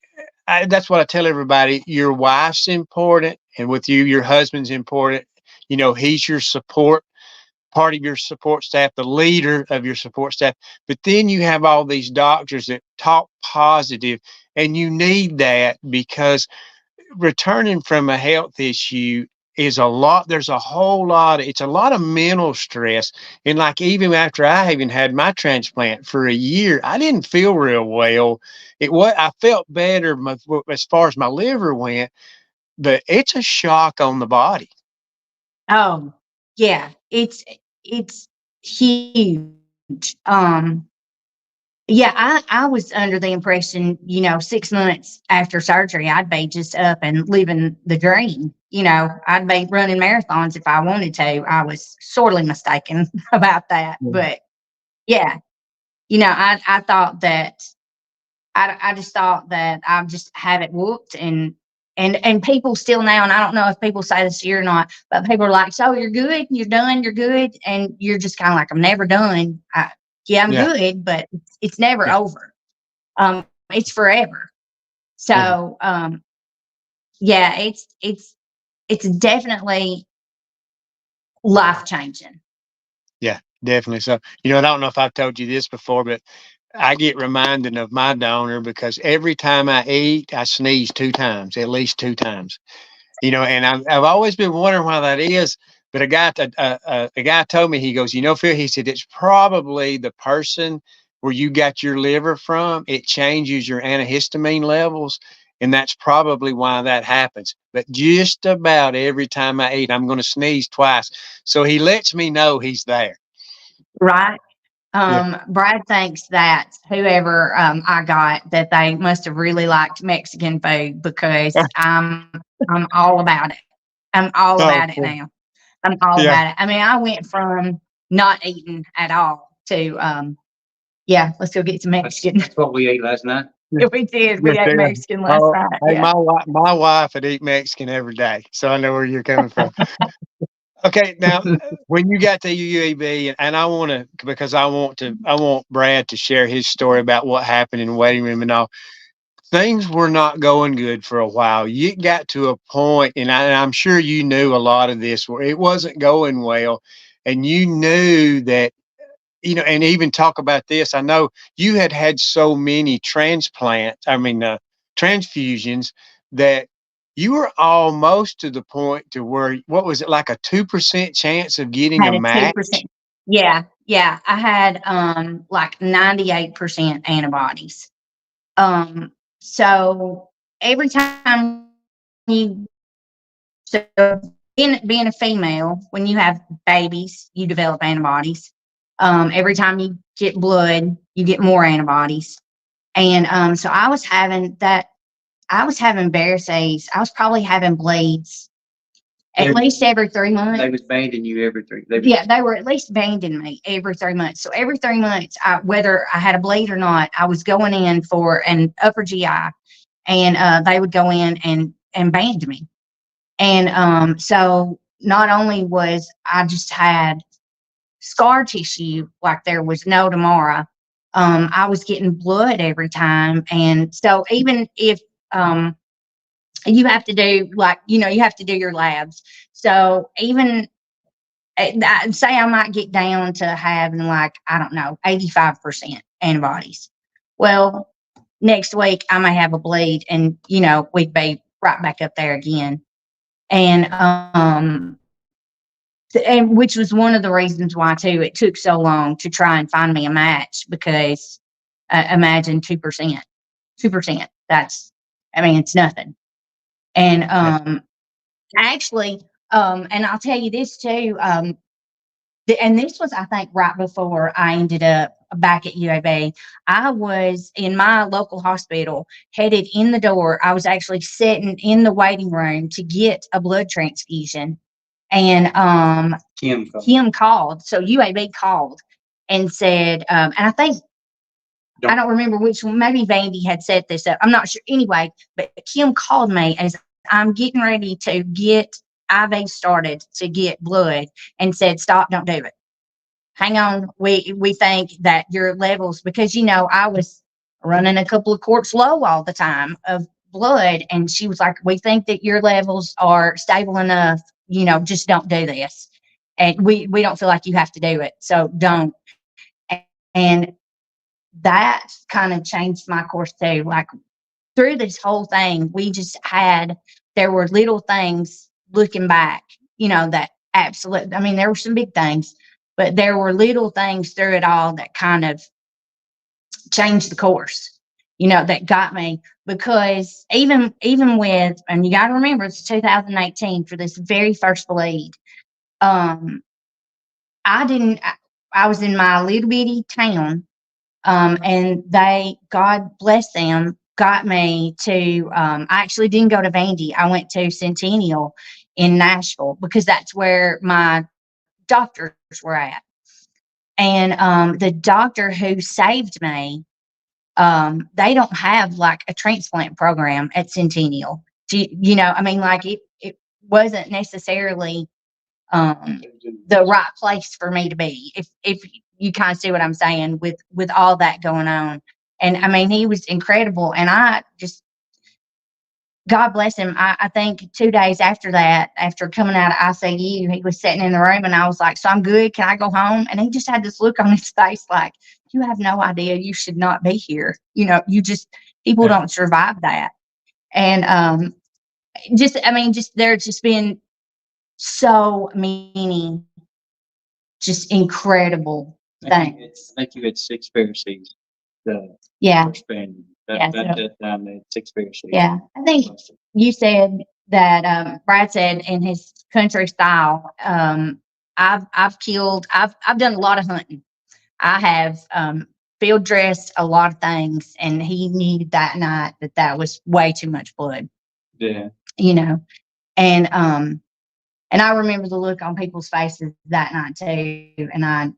[SPEAKER 2] that's what I tell everybody. Your wife's important, and with you, your husband's important. He's your support, part of your support staff, the leader of your support staff. But then you have all these doctors that talk positive, and you need that, because returning from a health issue is a lot. There's a whole lot. It's a lot of mental stress. And like, even after I even had my transplant for a year, I didn't feel real well. I felt better as far as my liver went, but it's a shock on the body.
[SPEAKER 4] Oh, yeah, it's huge. Yeah, I was under the impression, 6 months after surgery, I'd be just up and living the dream. I'd be running marathons if I wanted to. I was sorely mistaken about that. But yeah, I thought that I just thought that I just have it whooped, and people still now, and I don't know if people say this to you or not, but people are like, so you're good, you're done, you're good. And you're just kind of like, I'm never done. I'm good, but it's never over. It's forever. So, it's definitely life changing.
[SPEAKER 2] Yeah, definitely. So, I don't know if I've told you this before, but I get reminded of my donor, because every time I eat, I sneeze 2 times, at least 2 times. And I've always been wondering why that is. But a guy told me, he goes, Phil, he said, it's probably the person where you got your liver from. It changes your antihistamine levels, and that's probably why that happens. But just about every time I eat, I'm going to sneeze twice. So he lets me know he's there.
[SPEAKER 4] Right. Brad thinks that whoever I got, that they must have really liked Mexican food, because I'm all about it. I'm all about it now. I'm all about it. I mean, I went from not eating at all to let's go get some Mexican.
[SPEAKER 3] That's what we ate last night.
[SPEAKER 4] We did. We ate Mexican last night.
[SPEAKER 2] Hey, my wife would eat Mexican every day, so I know where you're coming from. Okay, now when you got to UAB, and I want Brad to share his story about what happened in the waiting room and all. Things were not going good for a while. You got to a point, and I'm sure you knew a lot of this, where it wasn't going well, and you knew that, and even talk about this. I know you had so many transfusions, that you were almost to the point to where, what was it, like a 2% chance of getting
[SPEAKER 4] Had
[SPEAKER 2] a
[SPEAKER 4] a
[SPEAKER 2] match?
[SPEAKER 4] 2%. Yeah, yeah. I had like 98% antibodies. So every time you so being a female, when you have babies, you develop antibodies. Every time you get blood, you get more antibodies. And so I was having varices. I was probably having bleeds at least every 3 months.
[SPEAKER 3] They was banding you every three.
[SPEAKER 4] Yeah, they were at least banding me every 3 months. So every 3 months, whether I had a bleed or not, I was going in for an upper GI, and they would go in and band me. And so not only was I just had scar tissue like there was no tomorrow, I was getting blood every time. And so even if you have to do, like, you have to do your labs. So even say I might get down to having, like, I don't know, 85% antibodies. Well, next week I may have a bleed, and we'd be right back up there again. And which was one of the reasons why too it took so long to try and find me a match, because imagine 2%. That's, it's nothing. And actually, and I'll tell you this too, and this was, I think, right before I ended up back at UAB. I was in my local hospital, headed in the door. I was actually sitting in the waiting room to get a blood transfusion. And Kim called. So UAB called and said, and I think, I don't remember which one, maybe Vandy had set this up. I'm not sure. Anyway, but Kim called me as I'm getting ready to get IV started to get blood, and said, stop, don't do it. Hang on. We think that your levels, because, I was running a couple of quarts low all the time of blood. And she was like, we think that your levels are stable enough, just don't do this. And we don't feel like you have to do it. So don't. And that kind of changed my course too. Like, through this whole thing, there were little things looking back, that absolutely, there were some big things, but there were little things through it all that kind of changed the course, that got me. Because even with, and you got to remember, it's 2018 for this very first bleed. I was in my little bitty town, and God bless them, got me to, I actually didn't go to Vandy. I went to Centennial in Nashville, because that's where my doctors were at. And the doctor who saved me, they don't have like a transplant program at Centennial. Like it wasn't necessarily the right place for me to be, if you kind of see what I'm saying, with all that going on. And he was incredible. And I just, God bless him. I think 2 days after that, after coming out of ICU, he was sitting in the room, and I was like, so I'm good. Can I go home? And he just had this look on his face like, you have no idea. You should not be here. People don't survive that. And there's just been so many just incredible things.
[SPEAKER 3] I think you had 6 Pharisees.
[SPEAKER 4] Yeah.
[SPEAKER 3] That time they had 6 Pharisees.
[SPEAKER 4] Yeah. I think you said that, Brad said in his country style, I've done a lot of hunting. I have field dressed a lot of things, and he knew that night that was way too much blood.
[SPEAKER 3] Yeah.
[SPEAKER 4] And I remember the look on people's faces that night too. And I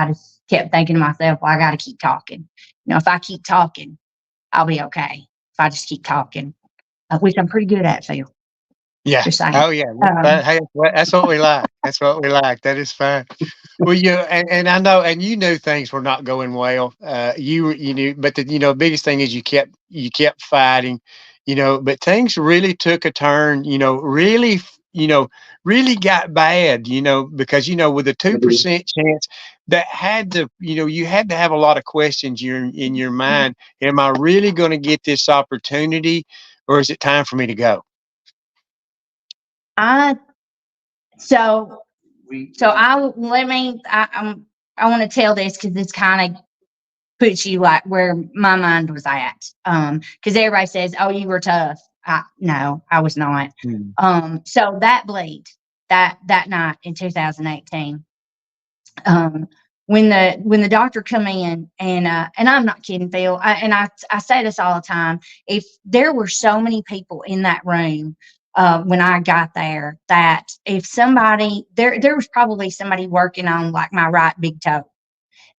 [SPEAKER 4] just kept thinking to myself, well, I got to keep talking. If I keep talking, I'll be okay. If I just keep talking, which I'm pretty good at, Phil.
[SPEAKER 2] Yeah. Oh, yeah. Hey, that's what we like. That's what we like. That is fine. Well, and I know, and things were not going well. You knew, but the biggest thing is you kept fighting. But things really took a turn. Really got bad. Because with a 2% chance, that had to, you had to have a lot of questions in your mind. Am I really going to get this opportunity, or is it time for me to go?
[SPEAKER 4] I so
[SPEAKER 3] We,
[SPEAKER 4] I want to tell this because this kind of puts you like where my mind was at. Because everybody says, "Oh, you were tough." No, I was not. So that bleed that night in 2018, when the doctor come in, and I'm not kidding, Phil. I say this all the time. If there were so many people in that room when I got there, that if somebody there was probably somebody working on like my right big toe,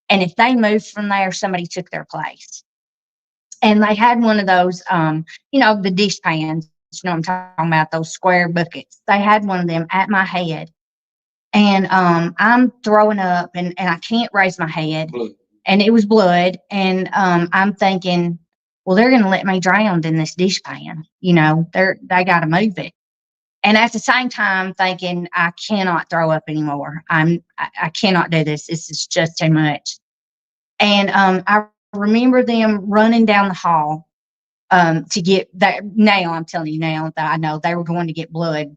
[SPEAKER 4] and if they moved from there, somebody took their place. And they had one of those, the dish pans. You know what I'm talking about, those square buckets. They had one of them at my head. And I'm throwing up, and I can't raise my head.
[SPEAKER 1] Blood.
[SPEAKER 4] And it was blood. And I'm thinking, well, they're going to let me drown in this dish pan. They got to move it. And at the same time thinking, I cannot throw up anymore. I cannot do this. This is just too much. And I remember them running down the hall to get that. Now I'm telling you now that I know they were going to get blood.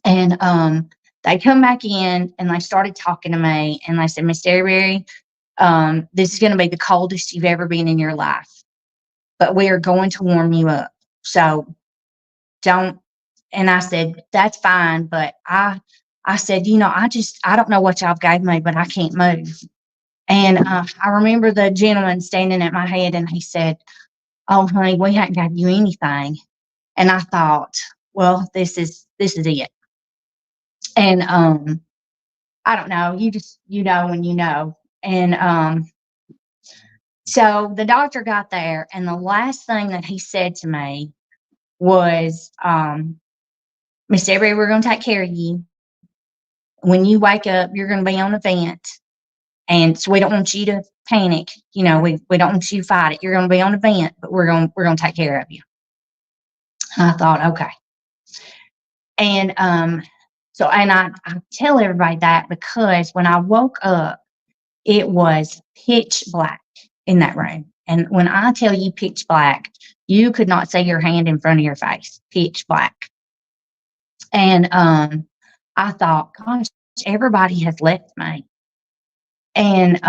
[SPEAKER 4] And they come back in and they started talking to me, and they said, "Miss Derryberry, this is going to be the coldest you've ever been in your life, but we are going to warm you up. So don't." And I said, "That's fine." But I said, I don't know what y'all gave me, but I can't move. And I remember the gentleman standing at my head, and he said, "Oh, honey, we haven't got you anything." And I thought, well, this is it. And I don't know, you just when you know. And so the doctor got there, and the last thing that he said to me was, "Miss Derryberry, we're going to take care of you. When you wake up, you're going to be on a vent. And so we don't want you to panic. We don't want you to fight it. You're going to be on a vent, but we're going to take care of you." I thought, okay. And and I tell everybody that because when I woke up, it was pitch black in that room. And when I tell you pitch black, you could not see your hand in front of your face. Pitch black. And I thought, gosh, everybody has left me. And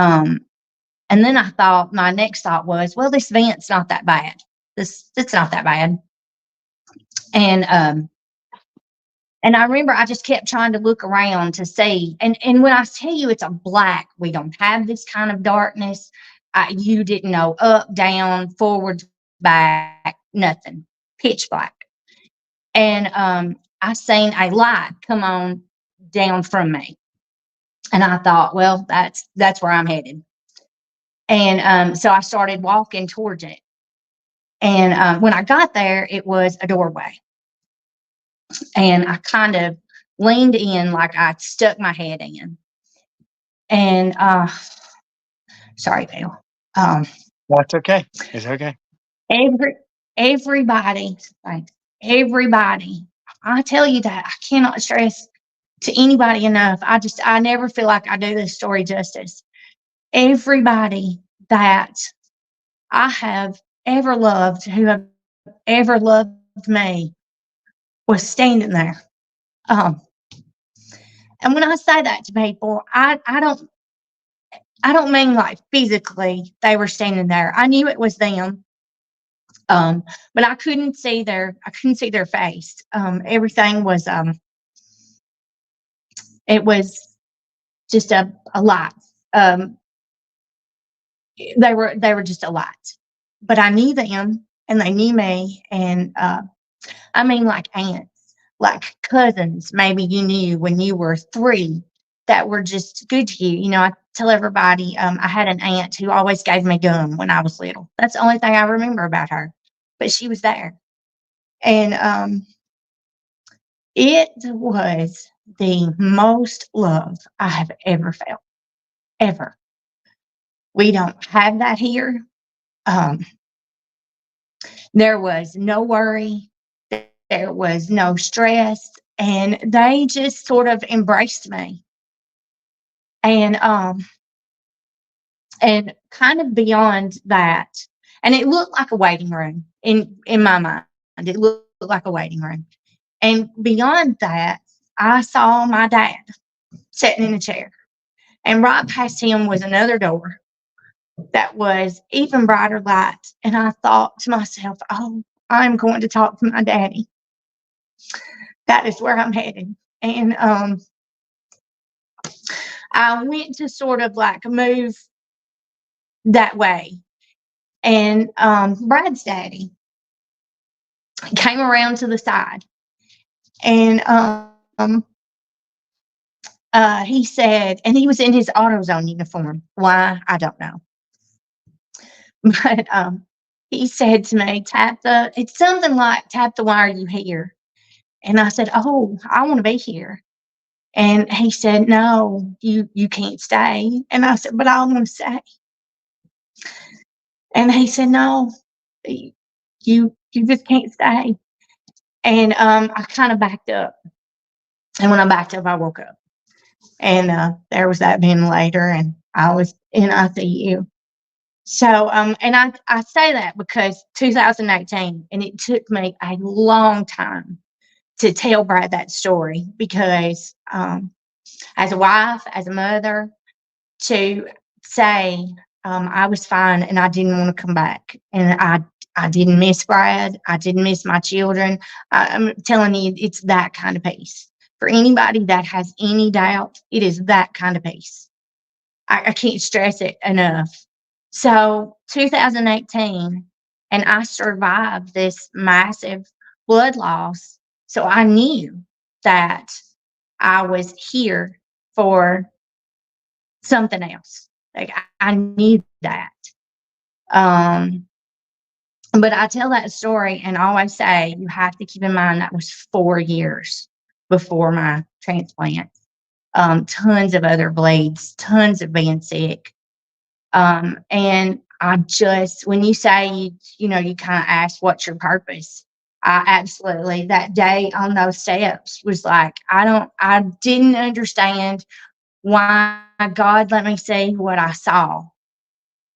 [SPEAKER 4] then I thought, my next thought was, well, this vent's not that bad. It's not that bad. And I remember I just kept trying to look around to see. And when I tell you it's a black, we don't have this kind of darkness. You didn't know up, down, forward, back, nothing. Pitch black. And I seen a light come on down from me. And I thought, well, that's where I'm headed. And so I started walking towards it. And when I got there, it was a doorway. And I kind of leaned in like I stuck my head in. And sorry, Bill.
[SPEAKER 2] That's okay. It's okay.
[SPEAKER 4] Everybody, I tell you that I cannot stress to anybody enough. I never feel like I do this story justice. Everybody that I have ever loved, who have ever loved me, was standing there. And when I say that to people, I don't mean like physically they were standing there. I knew it was them. But I couldn't see their face. Everything was it was just a light. They were just a light. But I knew them, and they knew me. And I mean, like aunts, like cousins, maybe you knew when you were 3 that were just good to you. I tell everybody, I had an aunt who always gave me gum when I was little. That's the only thing I remember about her, but she was there. And it was the most love I have ever felt, ever. We don't have that here. There was no worry. There was no stress, and they just sort of embraced me. And kind of beyond that, and it looked like a waiting room in my mind. It looked like a waiting room. And beyond that, I saw my dad sitting in a chair. And right past him was another door that was even brighter light. And I thought to myself, oh, I'm going to talk to my daddy. That is where I'm headed. And I went to sort of like move that way. And Brad's daddy came around to the side. And he said, and he was in his AutoZone uniform. Why? I don't know. But he said to me, it's something like, Tabitha, why are you here? And I said, oh, I want to be here. And he said, no, you can't stay. And I said, but I want to stay. And he said, no, you just can't stay. And I kind of backed up. And when I backed up, I woke up. And there was that ventilator, and I was in ICU. So, and I say that because 2018, and it took me a long time to tell Brad that story, because as a wife, as a mother, to say I was fine and I didn't want to come back, and I didn't miss Brad, I didn't miss my children. I'm telling you, it's that kind of peace. For anybody that has any doubt, it is that kind of peace. I can't stress it enough. So 2018, and I survived this massive blood loss. So I knew that I was here for something else. Like I knew that. But I tell that story and always say, you have to keep in mind that was 4 years before my transplant. Tons of other bleeds, tons of being sick. And I just, when you say, you kind of ask, what's your purpose? I absolutely, that day on those steps was like, I didn't understand why God let me see what I saw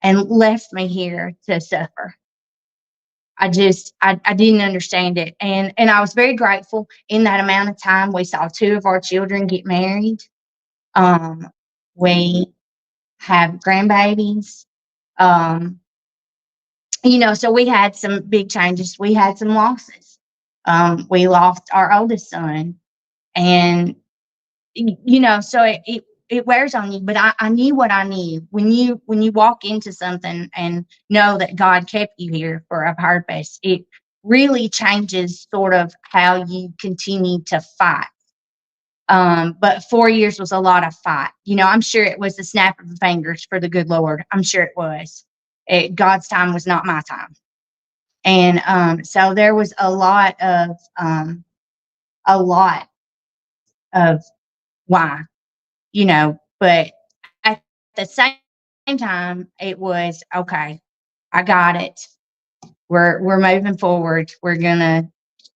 [SPEAKER 4] and left me here to suffer. I didn't understand it. And I was very grateful. In that amount of time, we saw 2 of our children get married. We have grandbabies. So we had some big changes. We had some losses. We lost our oldest son, and so it wears on you. But I knew what I knew. When you walk into something and know that God kept you here for a purpose, it really changes sort of how you continue to fight. But 4 years was a lot of fight. I'm sure it was the snap of the fingers for the good Lord. I'm sure it was. God's time was not my time. And so there was a lot of why, but at the same time, it was, okay, I got it. We're moving forward. We're going to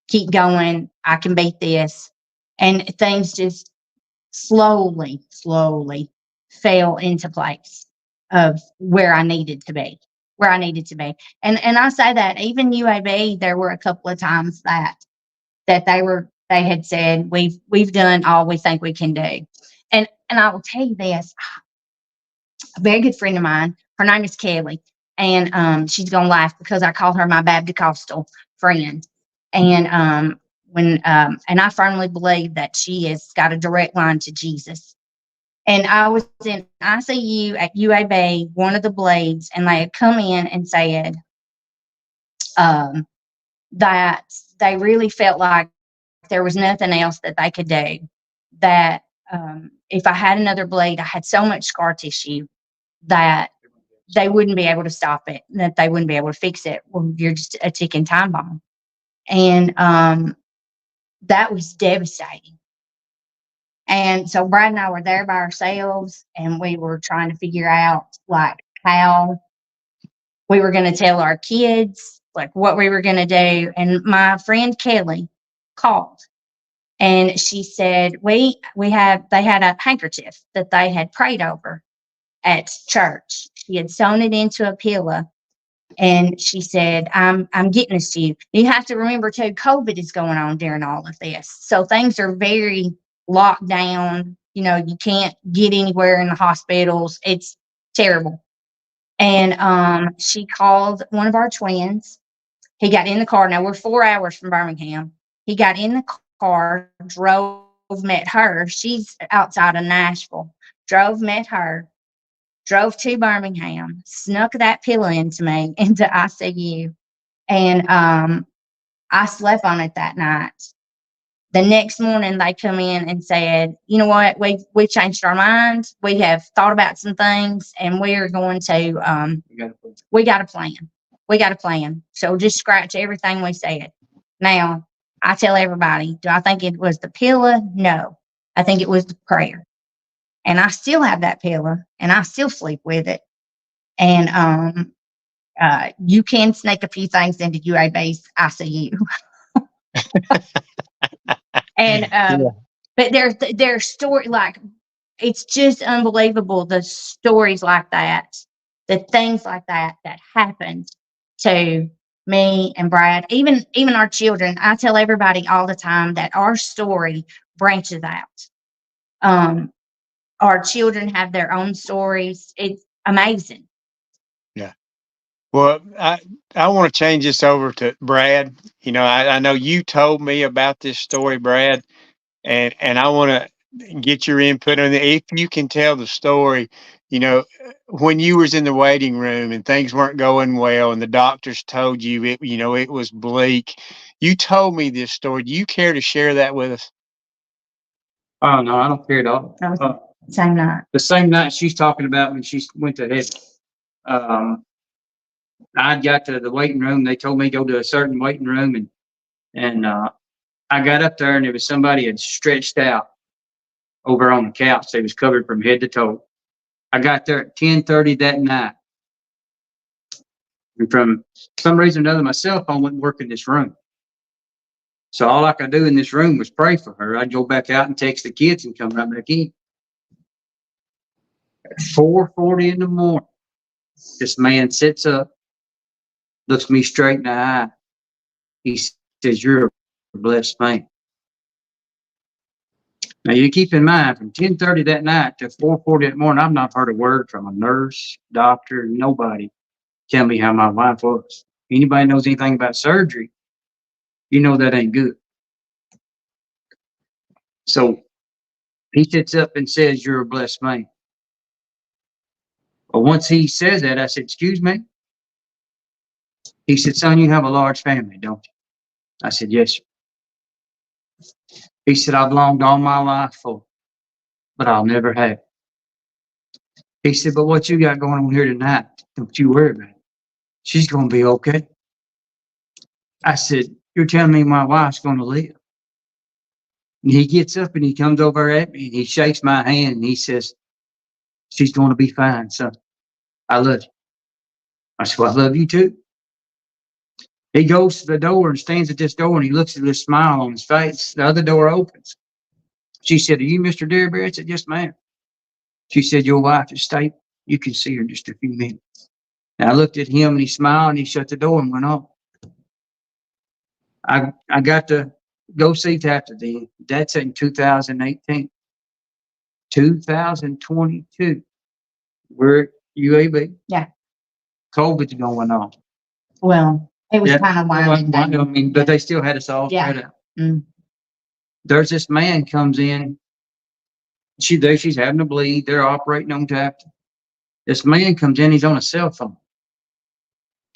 [SPEAKER 4] keep going. I can beat this. And things just slowly fell into place of where I needed to be. And I say that even UAB, there were a couple of times that they had said, we've done all we think we can do. And I will tell you this, a very good friend of mine, her name is Kelly, and she's gonna laugh because I call her my Baptist friend. And and I firmly believe that she has got a direct line to Jesus. And I was in ICU at UAB, one of the bleeds, and they had come in and said that they really felt like there was nothing else that they could do. That if I had another bleed, I had so much scar tissue that they wouldn't be able to stop it, that they wouldn't be able to fix it. Well, you're just a ticking time bomb. And that was devastating. And so Brad and I were there by ourselves, and we were trying to figure out like how we were going to tell our kids, like what we were going to do. And my friend Kelly called, and she said, they had a handkerchief that they had prayed over at church. She had sewn it into a pillow, And she said, I'm getting this to you. You have to remember too, COVID is going on during all of this. So things are very locked down. You know, you can't get anywhere in the hospitals. It's terrible. And she called one of our twins. He got in the car. Now we're 4 hours from Birmingham. He got in the car, drove, met her. She's outside of Nashville. Drove, met her, drove to Birmingham, snuck that pill into me into ICU. And I slept on it that night. The next morning they come in and said, you know what, we changed our minds. We have thought about some things and we are going to we got a plan. We got a plan. So just scratch everything we said. Now, I tell everybody, do I think it was the pillow? No. I think it was the prayer. And I still have that pillow and I still sleep with it. And you can sneak a few things into UAB's ICU. And but there's story, like, it's just unbelievable, the stories like that, the things like that happened to me and Brad, even our children. I tell everybody all the time that our story branches out. Our children have their own stories. It's amazing.
[SPEAKER 2] Yeah. Well, I want to change this over to Brad. You know, I know you told me about this story, Brad, and I want to get your input on it. If you can tell the story, you know, when you was in the waiting room and things weren't going well and the doctors told you it, you know, it was bleak. You told me this story. Do you care to share that with us?
[SPEAKER 3] Oh, no, I don't care at all.
[SPEAKER 4] Same night.
[SPEAKER 3] The same night she's talking about when she went to heaven. I got to the waiting room. They told me to go to a certain waiting room, and I got up there, and there was somebody had stretched out over on the couch. They was covered from head to toe. I got there at 10:30 that night, and from some reason or another, my cell phone wouldn't work in this room. So all I could do in this room was pray for her. I'd go back out and text the kids and come right back in. At 4:40 in the morning, this man sits up, looks me straight in the eye. He says, "You're a blessed man." Now you keep in mind, from 10:30 that night to 4:40 that morning, I've not heard a word from a nurse, doctor, nobody tell me how my wife was. Anybody knows anything about surgery, you know that ain't good. So he sits up and says, "You're a blessed man." But once he says that, I said, "Excuse me?" He said, "Son, you have a large family, don't you?" I said, "Yes, sir." He said, "I've longed all my life for, but I'll never have." He said, "But what you got going on here tonight, don't you worry about it. She's going to be okay." I said, "You're telling me my wife's going to live?" And he gets up and he comes over at me and he shakes my hand and he says, "She's going to be fine, son. I love you." I said, "Well, I love you too." He goes to the door and stands at this door and he looks at this smile on his face. The other door opens. She said, "Are you Mr. Derryberry?" I said, "Yes, ma'am." She said, "Your wife is stable. You can see her in just a few minutes." And I looked at him and he smiled and he shut the door and went on. I got to go see Tabitha then. That's in 2018. 2022. We're at UAB.
[SPEAKER 4] Yeah.
[SPEAKER 3] COVID's going on.
[SPEAKER 4] Well, it was
[SPEAKER 3] Yeah.
[SPEAKER 4] kind of winding
[SPEAKER 3] I
[SPEAKER 4] down.
[SPEAKER 3] mean, but they still had us all spread out.
[SPEAKER 4] Mm.
[SPEAKER 3] There's this man comes in. She's having a bleed. They're operating on Tabitha. This man comes in. He's on a cell phone.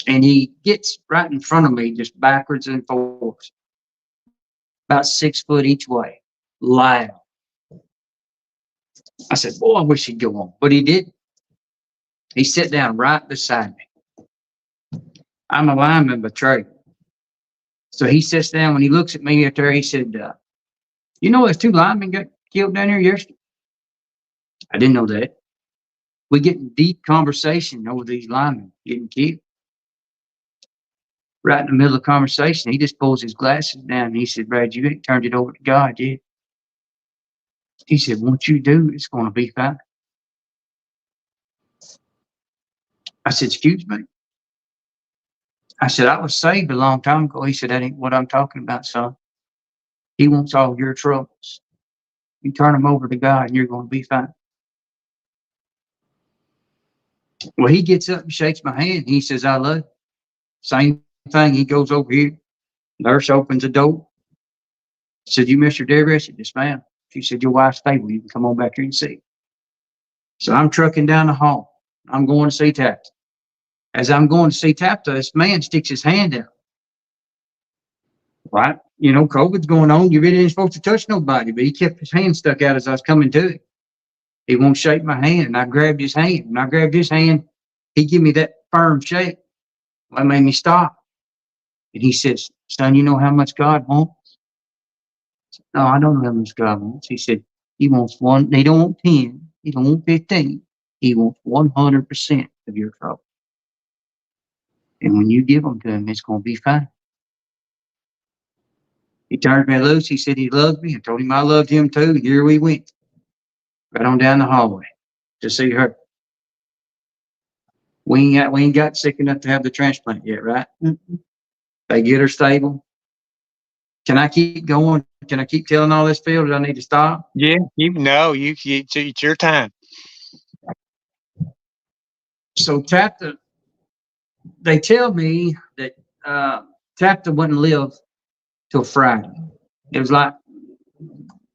[SPEAKER 3] And he gets right in front of me, just backwards and forwards, about 6 foot each way, loud. I said, "Boy, I wish he'd go on," but he didn't. He sat down right beside me. I'm a lineman by trade. So he sits down. When he looks at me up there, he said, "You know, there's 2 linemen got killed down here yesterday?" I didn't know that. We get in deep conversation over these linemen getting killed. Right in the middle of the conversation, he just pulls his glasses down and he said, "Brad, you ain't turned it over to God yet." He said, "Once you do, it's going to be fine." I said, "Excuse me?" I said, I was saved a long time ago. He said, that ain't what I'm talking about, son. He wants all your troubles. You turn them over to God and you're going to be fine. Well, he gets up and shakes my hand. He says, I love you. Same thing. He goes over here. Nurse opens the door. Said, you Mr. Derryberry? I said, yes, ma'am. She said, your wife's stable. You can come on back here and see. So I'm trucking down the hall. I'm going to see Tabitha. As I'm going to see Tabitha, this man sticks his hand out. Right? You know, COVID's going on. You really ain't supposed to touch nobody, but he kept his hand stuck out as I was coming to him. He won't shake my hand. And I grabbed his hand. And I grabbed his hand. He gave me that firm shake. That made me stop. And he says, son, you know how much God wants? No, I don't know how much God wants. He said, he wants one. They don't want 10. He don't want 15. He wants 100% of your trouble. And when you give them to him, it's going to be fine. He turned me loose. He said he loved me. I told him I loved him too. And here we went. Right on down the hallway to see her. We ain't got sick enough to have the transplant yet, right? Mm-hmm. They get her stable. Can I keep going? Can I keep telling all this, Phil? Do I need to stop?
[SPEAKER 2] Yeah, it's your time.
[SPEAKER 3] So Tabitha, they tell me that Tabitha wouldn't live till Friday. It was like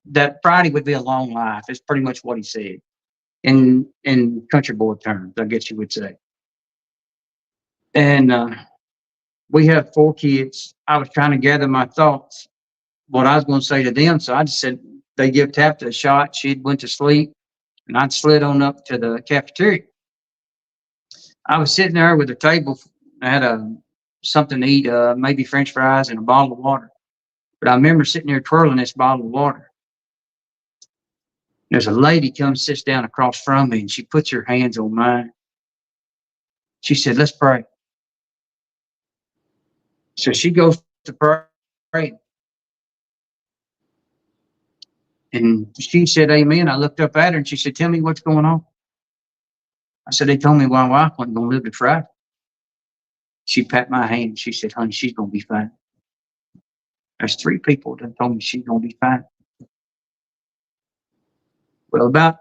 [SPEAKER 3] that Friday would be a long life. It's pretty much what he said in country boy terms, I guess you would say. And we have 4 kids. I was trying to gather my thoughts, what I was going to say to them. So I just said, they give Tabitha a shot. She went to sleep and I'd slid on up to the cafeteria. I was sitting there with a table. I had something to eat, maybe French fries and a bottle of water. But I remember sitting there twirling this bottle of water. There's a lady comes, sits down across from me, and she puts her hands on mine. She said, let's pray. So she goes to pray. And she said, amen. I looked up at her and she said, tell me what's going on. I said, they told me my wife wasn't going to live to Friday. She pat my hand and she said, honey, she's going to be fine. There's 3 people that told me she's going to be fine. Well, about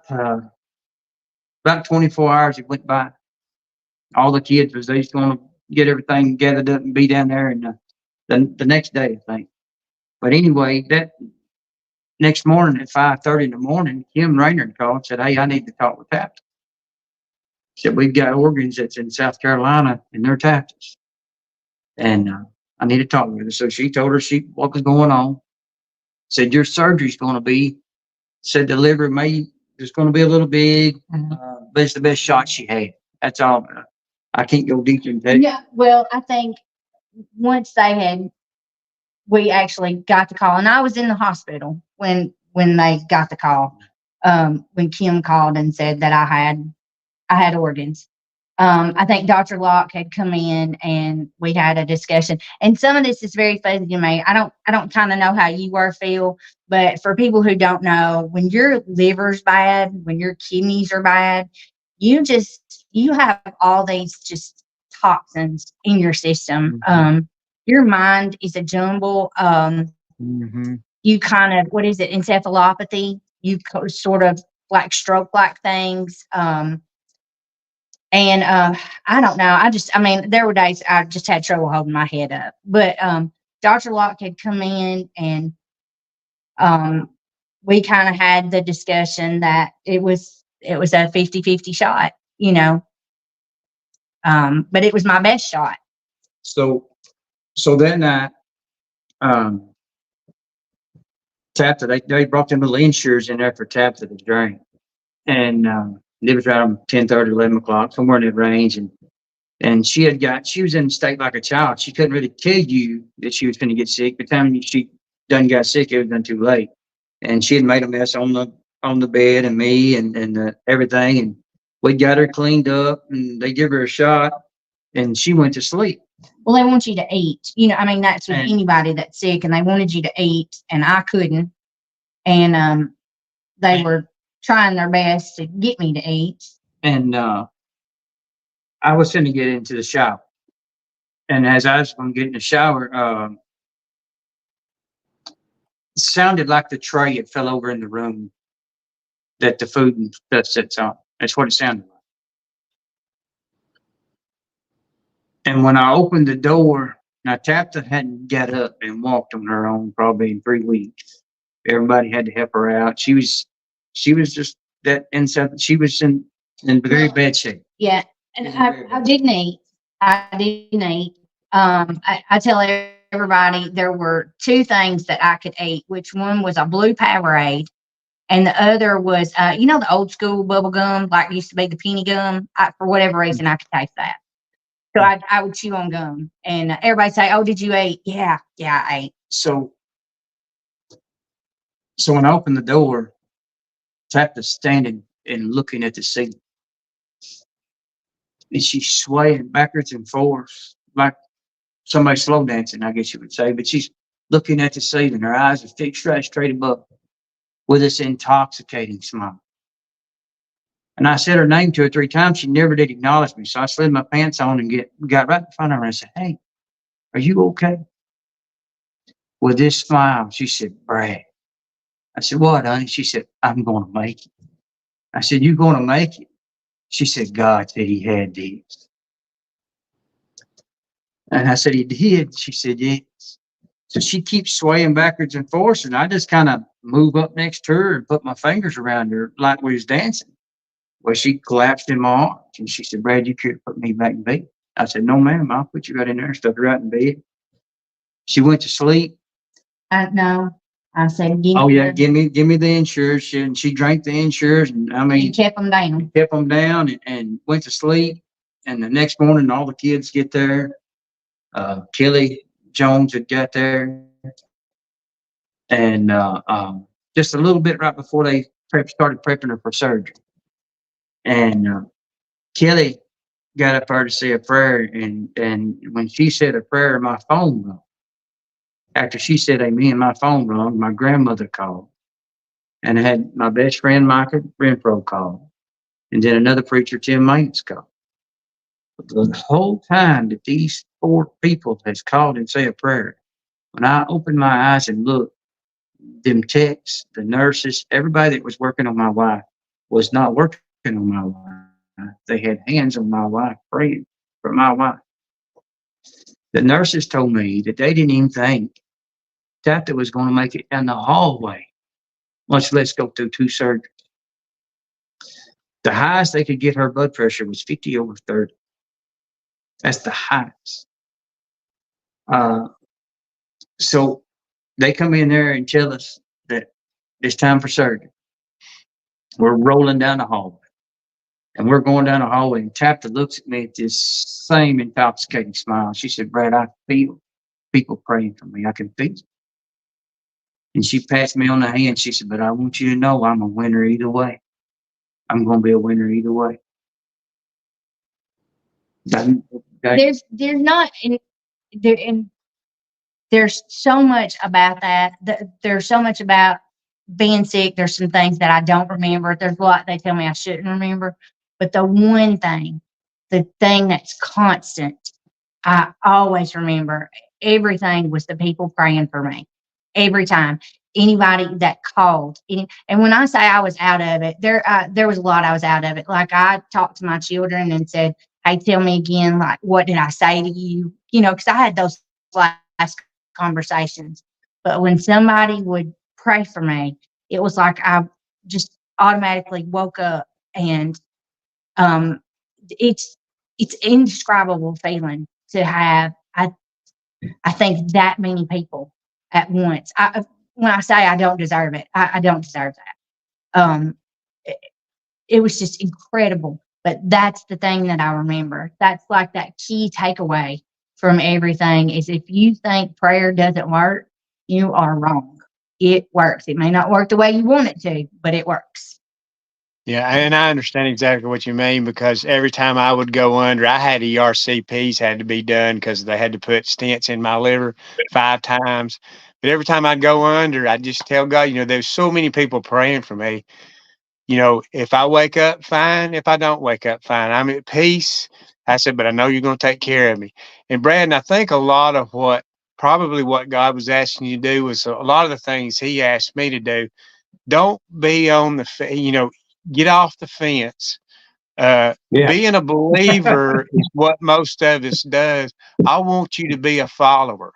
[SPEAKER 3] 24 hours it went by. All the kids was they just going to get everything gathered up and be down there, and the next day, I think. But anyway, that next morning at 5:30 in the morning, Kim Rayner called and said, hey, I need to talk with Tabitha. Said, we've got organs that's in South Carolina and they're Tabitha's. And I need to talk with her. So she told her what was going on. Said, your surgery's going to be, said the liver it's going to be a little big, but it's the best shot she had. That's all. I can't go deeper into that.
[SPEAKER 4] Yeah, well, I think once we actually got the call, and I was in the hospital when they got the call, when Kim called and said that I had organs. I think Dr. Locke had come in and we had a discussion, and some of this is very fuzzy to me. I don't kind of know how you were, Phil, but for people who don't know, when your liver's bad, when your kidneys are bad, you have all these just toxins in your system.
[SPEAKER 2] Mm-hmm.
[SPEAKER 4] Your mind is a jumble.
[SPEAKER 2] Mm-hmm.
[SPEAKER 4] You kind of, what is it, encephalopathy? You sort of like stroke-like things. And I don't know. I mean, there were days I just had trouble holding my head up. But Dr. Locke had come in and we kind of had the discussion that it was a 50-50 shot, you know. But it was my best shot.
[SPEAKER 3] So that night, Tabitha, they brought them little insurers in there for Tabitha to drink. And it was around 10:30, 11 o'clock, somewhere in that range. And she was in a state like a child. She couldn't really tell you that she was going to get sick. By the time she done got sick, it was done too late. And she had made a mess on the bed and me and everything. And we got her cleaned up and they give her a shot and she went to sleep.
[SPEAKER 4] Well, they want you to eat. You know, I mean, that's with anybody that's sick, and they wanted you to eat, and I couldn't. And they were trying their best to get me to eat.
[SPEAKER 3] And I was going to get into the shower. And as I was going to get in the shower, it sounded like the tray had fell over in the room that the food and stuff sits on. That's what it sounded like. And when I opened the door, now Tabitha hadn't got up and walked on her own probably in 3 weeks. Everybody had to help her out. She was just that inside. She was in very bad shape.
[SPEAKER 4] Yeah, and I didn't eat. I didn't eat. I tell everybody there were 2 things that I could eat, which one was a blue Powerade, and the other was, the old school bubble gum, like used to be the penny gum. For whatever reason, I could taste that. So I would chew on gum, and everybody say, "Oh, did you eat?" Yeah, I ate.
[SPEAKER 3] So when I opened the door, Tabitha's standing and looking at the ceiling, and she's swaying backwards and forwards like somebody slow dancing, I guess you would say. But she's looking at the ceiling. Her eyes are fixed right straight above, with this intoxicating smile. And I said her name 2 or 3 times. She never did acknowledge me. So I slid my pants on and got right in front of her and I said, "Hey, are you okay?" With this smile, she said, "Brad." I said, "What, honey?" She said, "I'm going to make it." I said, "You going to make it?" She said, "God said he had this." And I said, "He did?" She said, "Yes." So she keeps swaying backwards and forwards, and I just kind of move up next to her and put my fingers around her like we was dancing. Well, she collapsed in my arms, and she said, "Brad, you could put me back in bed." I said, "No, ma'am, I'll put you right in there and stuff you right in bed." She went to sleep.
[SPEAKER 4] No, I said,
[SPEAKER 3] "Oh yeah, give me the insurance." And she drank the insurance, and I mean,
[SPEAKER 4] kept them down.
[SPEAKER 3] Kept them down and went to sleep. And the next morning, all the kids get there. Kelly Jones had got there, and just a little bit right before they started prepping her for surgery. And Kelly got up there to say a prayer, and when she said a prayer, my phone rung. After she said amen, my phone rung. My grandmother called, and I had my best friend Micah Renfro call, and then another preacher, Tim Maines, called. But the whole time that these 4 people has called and say a prayer, when I opened my eyes and looked, them techs, the nurses, everybody that was working on my wife was not working on my wife. They had hands on my wife, praying for my wife. The nurses told me that they didn't even think Tabitha was going to make it down the hallway, much less go through 2 surgeries. The highest they could get her blood pressure was 50/30. That's the highest. So they come in there and tell us that it's time for surgery. We're rolling down the hallway. And we're going down the hallway, and Tabitha looks at me with this same intoxicating smile. She said, "Brad, I feel people praying for me. I can feel it." And she passed me on the hand. She said, "But I want you to know I'm a winner either way. I'm going to be a winner either way."
[SPEAKER 4] There's not there, and there's so much about that. There's so much about being sick. There's some things that I don't remember. There's a lot they tell me I shouldn't remember. But the thing that's constant, I always remember, everything was the people praying for me. Every time, anybody that called. And when I say I was out of it, there was a lot I was out of it. Like I talked to my children and said, "Hey, tell me again, like, what did I say to you?" Because I had those last conversations. But when somebody would pray for me, it was like I just automatically woke up, and it's indescribable feeling to have. I think that many people at once. When I say I don't deserve it, I don't deserve that. It was just incredible. But that's the thing that I remember. That's like that key takeaway from everything is if you think prayer doesn't work, you are wrong. It works. It may not work the way you want it to, but it works.
[SPEAKER 2] Yeah, and I understand exactly what you mean because every time I would go under, I had ERCPs had to be done because they had to put stents in my liver 5 times. But every time I'd go under, I'd just tell God, there's so many people praying for me. If I wake up, fine. If I don't wake up, fine. I'm at peace. I said, but I know you're going to take care of me. And Brad, and I think a lot of probably what God was asking you to do was a lot of the things he asked me to do. Don't be on get off the fence.
[SPEAKER 3] Yeah.
[SPEAKER 2] Being a believer is what most of us does. I want you to be a follower.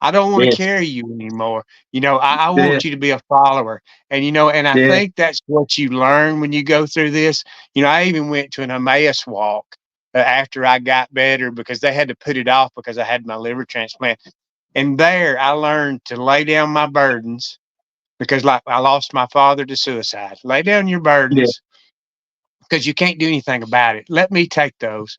[SPEAKER 2] I don't want to
[SPEAKER 3] Yes.
[SPEAKER 2] carry you anymore. I
[SPEAKER 3] Yeah.
[SPEAKER 2] want you to be a follower. And I
[SPEAKER 3] Yeah.
[SPEAKER 2] think that's what you learn when you go through this. I even went to an Emmaus walk after I got better because they had to put it off because I had my liver transplant. And there I learned to lay down my burdens because like I lost my father to suicide. Lay down your
[SPEAKER 3] Yeah.
[SPEAKER 2] burdens because you can't do anything about it. Let me take those.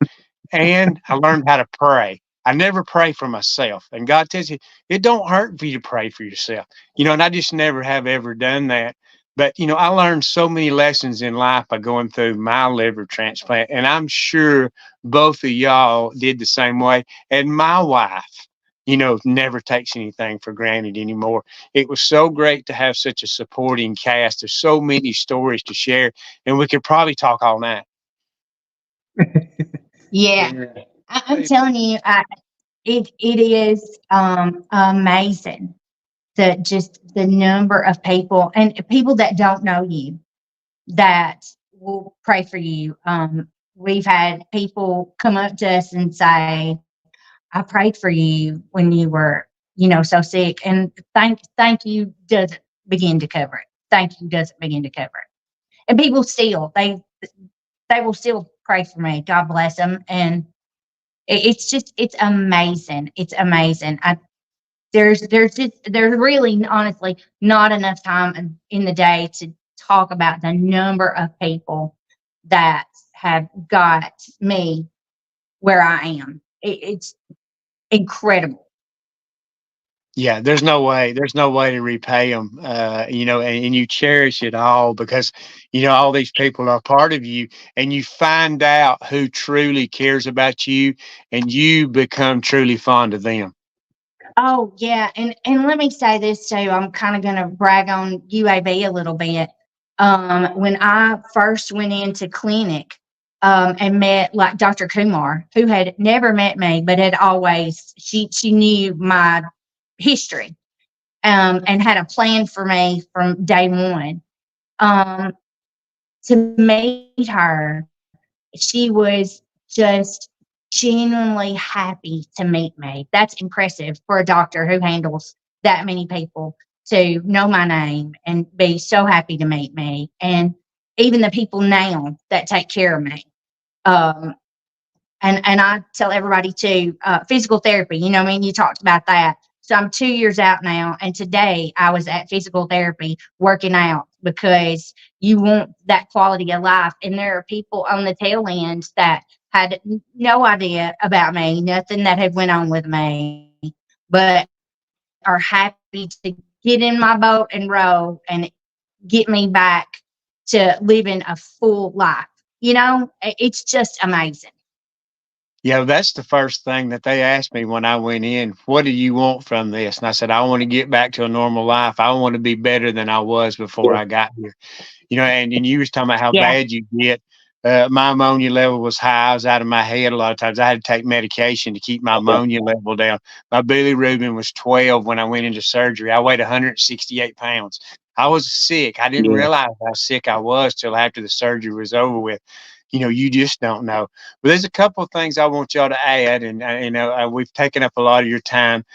[SPEAKER 2] And I learned how to pray. I never pray for myself. And God tells you, it don't hurt for you to pray for yourself. And I just never have ever done that. But, I learned so many lessons in life by going through my liver transplant. And I'm sure both of y'all did the same way. And my wife, never takes anything for granted anymore. It was so great to have such a supporting cast. There's so many stories to share, and we could probably talk all night.
[SPEAKER 4] Yeah,
[SPEAKER 3] Yeah.
[SPEAKER 4] I'm telling you, it is amazing the number of people and people that don't know you that will pray for you. We've had people come up to us and say, "I prayed for you when you were, so sick," and thank you doesn't begin to cover it. Thank you doesn't begin to cover it. And people still they will still pray for me. God bless them. And it's amazing. It's amazing. There's really honestly not enough time in the day to talk about the number of people that have got me where I am. It's incredible.
[SPEAKER 2] Yeah, there's no way to repay them, and you cherish it all because, all these people are part of you and you find out who truly cares about you and you become truly fond of them.
[SPEAKER 4] Oh yeah, and let me say this too. I'm kind of going to brag on UAB a little bit. When I first went into clinic, and met like Dr. Kumar, who had never met me, but had always she knew my history, and had a plan for me from day one. Um, to meet her, she was just genuinely happy to meet me. That's impressive for a doctor who handles that many people to know my name and be so happy to meet me. And even the people now that take care of me. Um, and I tell everybody too, physical therapy, you talked about that. So I'm 2 years out now. And today I was at physical therapy working out because you want that quality of life. And there are people on the tail end that had no idea about me, nothing that had went on with me, but are happy to get in my boat and row and get me back to living a full life. It's just amazing.
[SPEAKER 2] That's the first thing that they asked me when I went in. What do you want from this? And I said, I want to get back to a normal life. I want to be better than I was before I got here. And you was talking about how
[SPEAKER 4] Yeah.
[SPEAKER 2] bad you get. My ammonia level was high. I was out of my head a lot of times. I had to take medication to keep my ammonia level down. My bilirubin was 12 when I went into surgery. I weighed 168 pounds. I was sick. I didn't
[SPEAKER 3] Yeah.
[SPEAKER 2] realize how sick I was till after the surgery was over with. You just don't know. But there's a couple of things I want y'all to add, and we've taken up a lot of your time.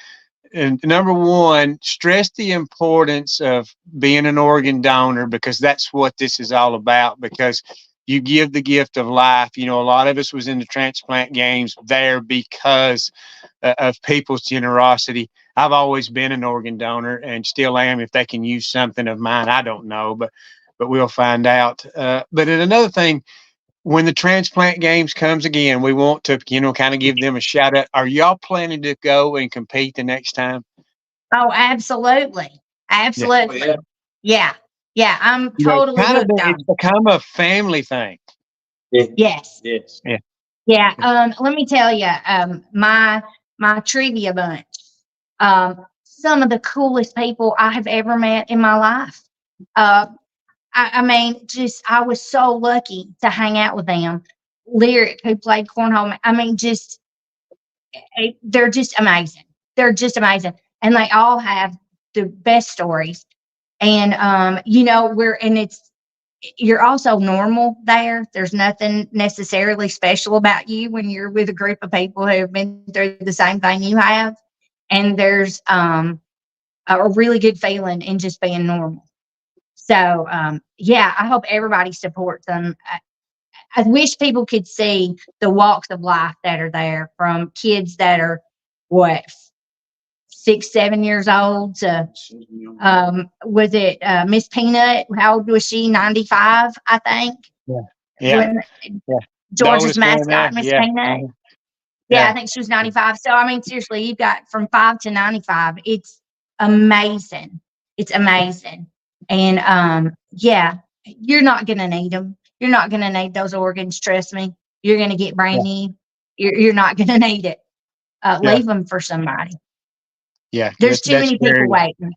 [SPEAKER 2] And number one, stress the importance of being an organ donor because that's what this is all about. Because you give the gift of life. A lot of us was in the transplant games there because of people's generosity. I've always been an organ donor and still am. If they can use something of mine, I don't know, but we'll find out. But another thing, when the transplant games comes again, we want to, kind of give them a shout out. Are y'all planning to go and compete the next time?
[SPEAKER 4] Oh, absolutely.
[SPEAKER 2] Yeah.
[SPEAKER 4] Absolutely.
[SPEAKER 3] Yeah.
[SPEAKER 4] Yeah. Yeah. I'm totally hooked on
[SPEAKER 2] It's become a family thing.
[SPEAKER 3] Yeah.
[SPEAKER 4] Yes.
[SPEAKER 3] Yes.
[SPEAKER 2] Yeah.
[SPEAKER 4] Yeah. Let me tell you, my trivia bunch, some of the coolest people I have ever met in my life. I mean, I was so lucky to hang out with them. Lyric, who played cornhole. I mean, they're just amazing. They're just amazing. And they all have the best stories. And, you're also normal there. There's nothing necessarily special about you when you're with a group of people who have been through the same thing you have. And there's a really good feeling in just being normal. So, I hope everybody supports them. I wish people could see the walks of life that are there, from kids that are 6, 7 years old to, was it Miss Peanut? How old was she? 95, I think.
[SPEAKER 2] Yeah.
[SPEAKER 4] George's mascot, Miss Peanut.
[SPEAKER 2] Yeah.
[SPEAKER 4] I think she was 95. So, I mean, seriously, you've got from 5 to 95. It's amazing. It's amazing. And, you're not going to need them. You're not going to need those organs. Trust me. You're going to get brand new. You're not going to need it. Leave them for somebody.
[SPEAKER 2] Yeah.
[SPEAKER 4] There's too many people waiting.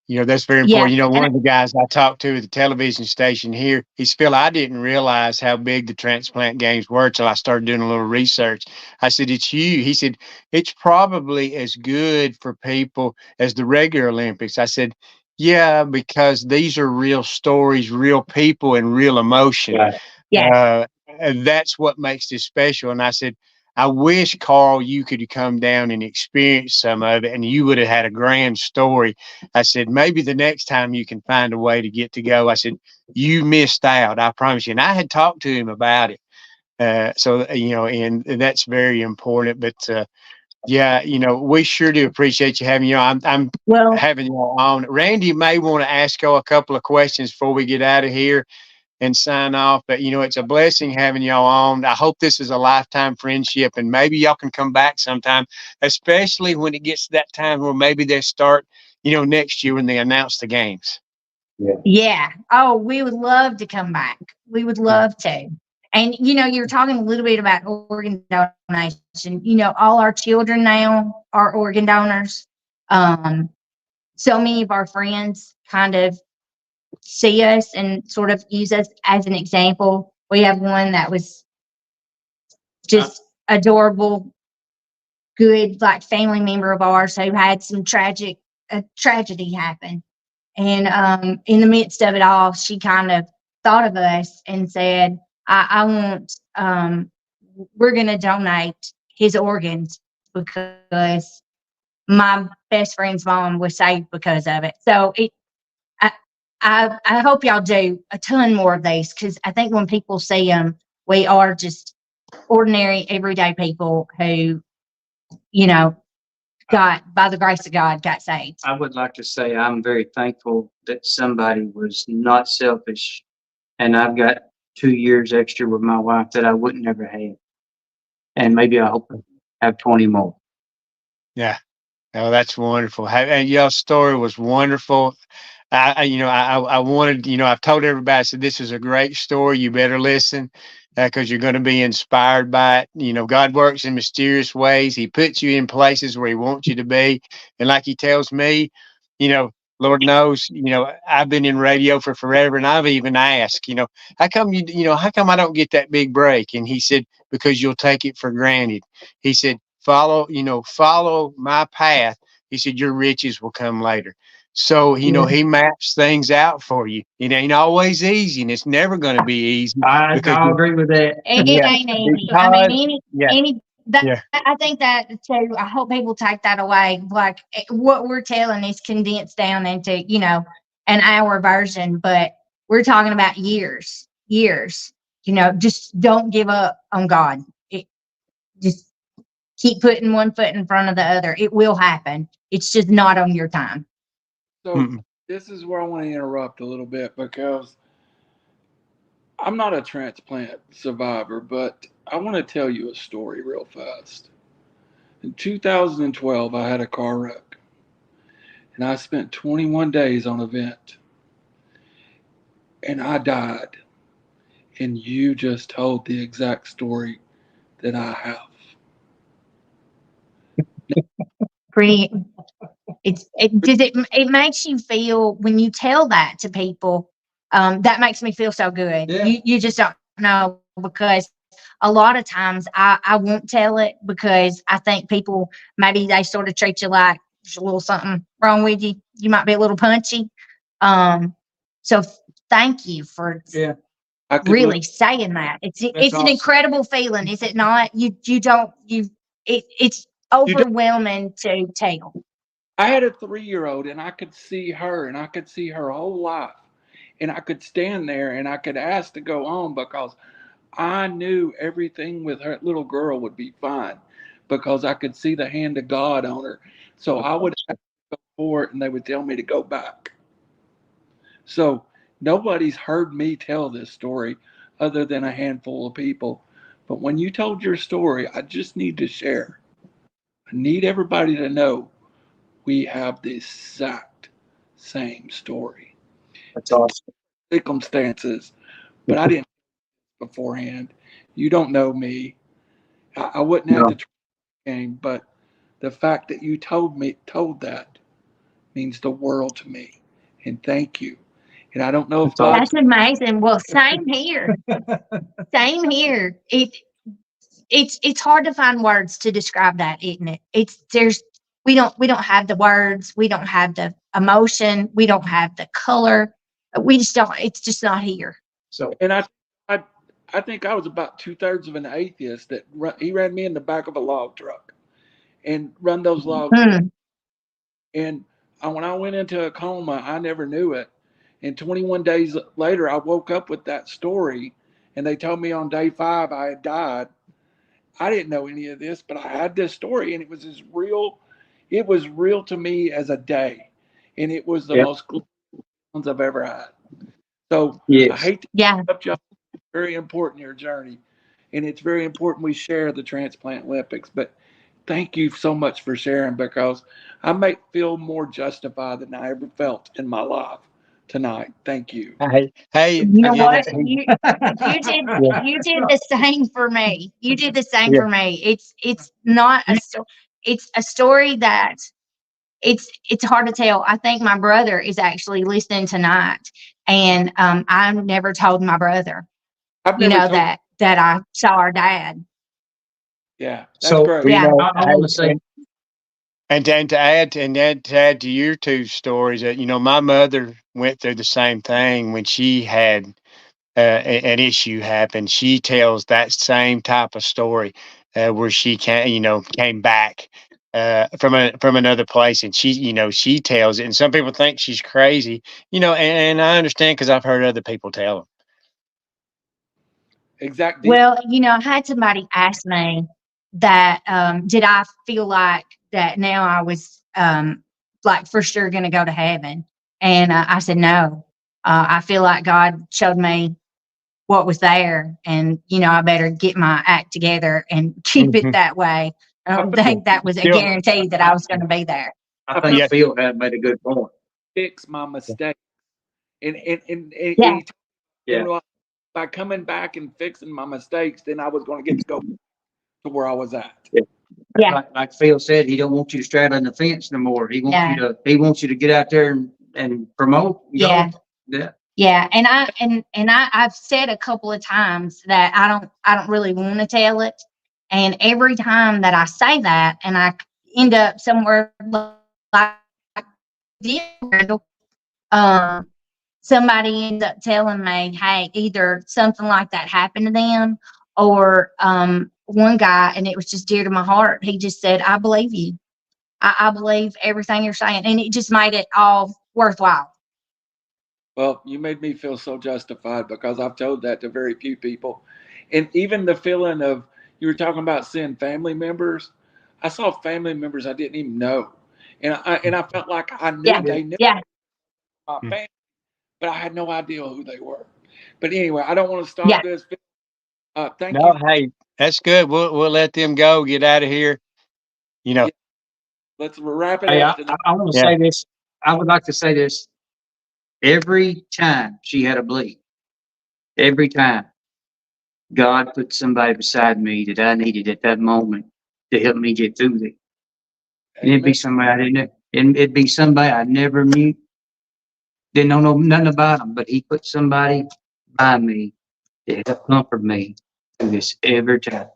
[SPEAKER 2] That's very important. One of the guys I talked to at the television station here, he's Phil, I didn't realize how big the transplant games were till I started doing a little research. I said, it's huge. He said, it's probably as good for people as the regular Olympics. I said, yeah, because these are real stories, real people, and real emotion. And that's what makes this special. And I said, I wish, Carl, you could come down and experience some of it, and you would have had a grand story. I said, maybe the next time you can find a way to get to go. I said, you missed out, I promise you. And I had talked to him about it. And that's very important. But we sure do appreciate you having you on. I'm having you on. Randy may want to ask you a couple of questions before we get out of here and sign off. But, it's a blessing having y'all on. I hope this is a lifetime friendship, and maybe y'all can come back sometime, especially when it gets to that time where maybe they start, next year when they announce the games.
[SPEAKER 4] Yeah. Oh, we would love to come back. We would love to. And, you're talking a little bit about organ donation. All our children now are organ donors. So many of our friends kind of see us and sort of use us as an example. We have one that was just adorable, good, like family member of ours who had some tragedy happen. And in the midst of it all, she kind of thought of us and said, I want, we're going to donate his organs because my best friend's mom was saved because of it. So I hope y'all do a ton more of these, because I think when people see them, we are just ordinary, everyday people who, by the grace of God, got saved.
[SPEAKER 3] I would like to say I'm very thankful that somebody was not selfish, and I've got 2 years extra with my wife that I wouldn't ever have. And maybe I hope I have 20 more.
[SPEAKER 2] Yeah. Oh, that's wonderful. And y'all's story was wonderful. I wanted, I've told everybody, I said, this is a great story. You better listen, because you're going to be inspired by it. God works in mysterious ways. He puts you in places where he wants you to be. And like he tells me, Lord knows, I've been in radio for forever, and I've even asked, how come how come I don't get that big break? And he said, because you'll take it for granted. He said, follow my path. He said, your riches will come later. So, he maps things out for you. It ain't always easy, and it's never going to be easy.
[SPEAKER 3] I agree with that.
[SPEAKER 4] It ain't easy. I mean, I think that too. I hope people take that away. Like, what we're telling is condensed down into, an hour version, but we're talking about years. Just don't give up on God. Just keep putting one foot in front of the other. It will happen. It's just not on your time.
[SPEAKER 1] So this is where I want to interrupt a little bit, because I'm not a transplant survivor, but I want to tell you a story real fast. In 2012, I had a car wreck, and I spent 21 days on a vent, and I died. And you just told the exact story that I have.
[SPEAKER 4] It makes you feel, when you tell that to people, that makes me feel so good.
[SPEAKER 3] Yeah.
[SPEAKER 4] You just don't know, because a lot of times I won't tell it because I think people, maybe they sort of treat you like there's a little something wrong with you. You might be a little punchy. So thank you for
[SPEAKER 3] Yeah.
[SPEAKER 1] I could
[SPEAKER 4] really saying that. It's
[SPEAKER 3] awesome.
[SPEAKER 4] an incredible feeling, is it not? It's
[SPEAKER 1] You don't-
[SPEAKER 4] overwhelming to tell.
[SPEAKER 1] I had a 3-year-old and I could see her and I could see her whole life. And I could stand there and I could ask to go on because I knew everything with her little girl would be fine because I could see the hand of God on her. So I would ask to go forward and they would tell me to go back. So nobody's heard me tell this story other than a handful of people. But when you told your story, I just need to share. I need everybody to know we have the exact same story.
[SPEAKER 3] That's awesome.
[SPEAKER 1] Circumstances, but I didn't beforehand. You don't know me. I wouldn't have
[SPEAKER 3] No.
[SPEAKER 1] the game, but the fact that you told that means the world to me. And thank you. And I don't know if
[SPEAKER 3] That's awesome.
[SPEAKER 4] That's amazing. Well, same here. Same here. It's hard to find words to describe that, isn't it? We don't have the words, we don't have the emotion, we don't have the color. We just don't, it's just not here.
[SPEAKER 3] So
[SPEAKER 1] And I think I was about 2/3 of an atheist that he ran me in the back of a log truck and run those logs. And when I went into a coma, I never knew it. And 21 days later, I woke up with that story, and they told me on day 5 I had died. I didn't know any of this, but I had this story, and it was as real. It was real to me as a day, and it was the most ones I've ever had. So I hate to interrupt you. It's very important your journey, and it's very important we share the Transplant Olympics. But thank you so much for sharing because I may feel more justified than I ever felt in my life tonight. Thank you.
[SPEAKER 2] Hey,
[SPEAKER 4] You know
[SPEAKER 2] again,
[SPEAKER 4] what? You did the same for me. You did the same for me. It's not a it's a story that it's hard to tell. I think my brother is actually listening tonight, and I never told my brother,
[SPEAKER 1] I've
[SPEAKER 4] you
[SPEAKER 1] never
[SPEAKER 4] know,
[SPEAKER 1] told.
[SPEAKER 4] that I saw our dad.
[SPEAKER 1] Yeah, that's
[SPEAKER 3] So,
[SPEAKER 1] great.
[SPEAKER 4] Yeah.
[SPEAKER 3] I want to say,
[SPEAKER 2] and to add to your two stories, that my mother went through the same thing when she had an issue happen. She tells that same type of story where she came back from another place, and she tells it. And some people think she's crazy, and I understand because I've heard other people tell them.
[SPEAKER 1] Exactly.
[SPEAKER 4] Well, I had somebody ask me that did I feel like that now I was like for sure going to go to heaven, and I said no. I feel like God showed me what was there, and I better get my act together and keep it that way. I don't think that was a guarantee that I was going to be there.
[SPEAKER 3] I think Phil had made a good point.
[SPEAKER 1] Fix my mistake. And by coming back and fixing my mistakes, then I was going to get to go to where I was at.
[SPEAKER 4] Yeah.
[SPEAKER 3] Like Phil said, he don't want you straddling the fence no more. He wants you to get out there and promote.
[SPEAKER 4] Yeah.
[SPEAKER 3] Yeah.
[SPEAKER 4] Yeah. And I've said a couple of times that I don't really want to tell it. And every time that I say that and I end up somewhere like Randall, somebody ends up telling me, hey, either something like that happened to them, or one guy, and it was just dear to my heart, he just said, I believe you. I believe everything you're saying. And it just made it all worthwhile.
[SPEAKER 1] Well, you made me feel so justified because I've told that to very few people. And even the feeling of, you were talking about seeing family members. I saw family members I didn't even know. And I felt like I knew they knew my family, but I had no idea who they were. But anyway, I don't want to stop this. Thank you.
[SPEAKER 2] Hey, that's good. We'll let them go. Get out of here.
[SPEAKER 1] Let's wrap it
[SPEAKER 3] Hey,
[SPEAKER 1] up.
[SPEAKER 3] I want to say this. I would like to say this. Every time she had a bleed, every time, God put somebody beside me that I needed at that moment to help me get through it. And it'd be somebody I didn't know. And it'd be somebody I never knew. Didn't know nothing about them, but he put somebody by me to help comfort me do this every time.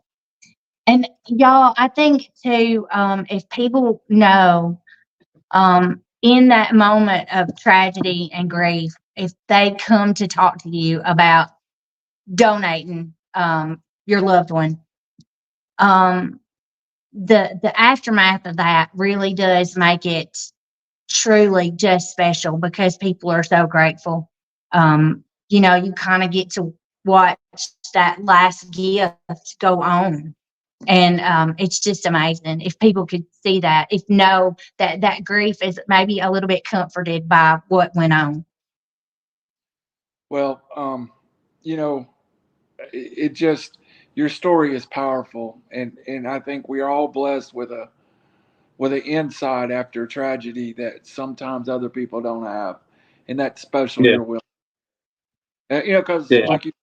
[SPEAKER 4] And y'all, I think too, if people know, in that moment of tragedy and grief, if they come to talk to you about donating, your loved one, the aftermath of that really does make it truly just special because people are so grateful. You kind of get to watch that last gift go on. And it's just amazing if people could see that, if know that that grief is maybe a little bit comforted by what went on.
[SPEAKER 1] Well, it just, your story is powerful, and I think we are all blessed with an insight after tragedy that sometimes other people don't have, and that's special.
[SPEAKER 3] Yeah.
[SPEAKER 1] You're willing, because
[SPEAKER 3] Yeah.
[SPEAKER 1] like you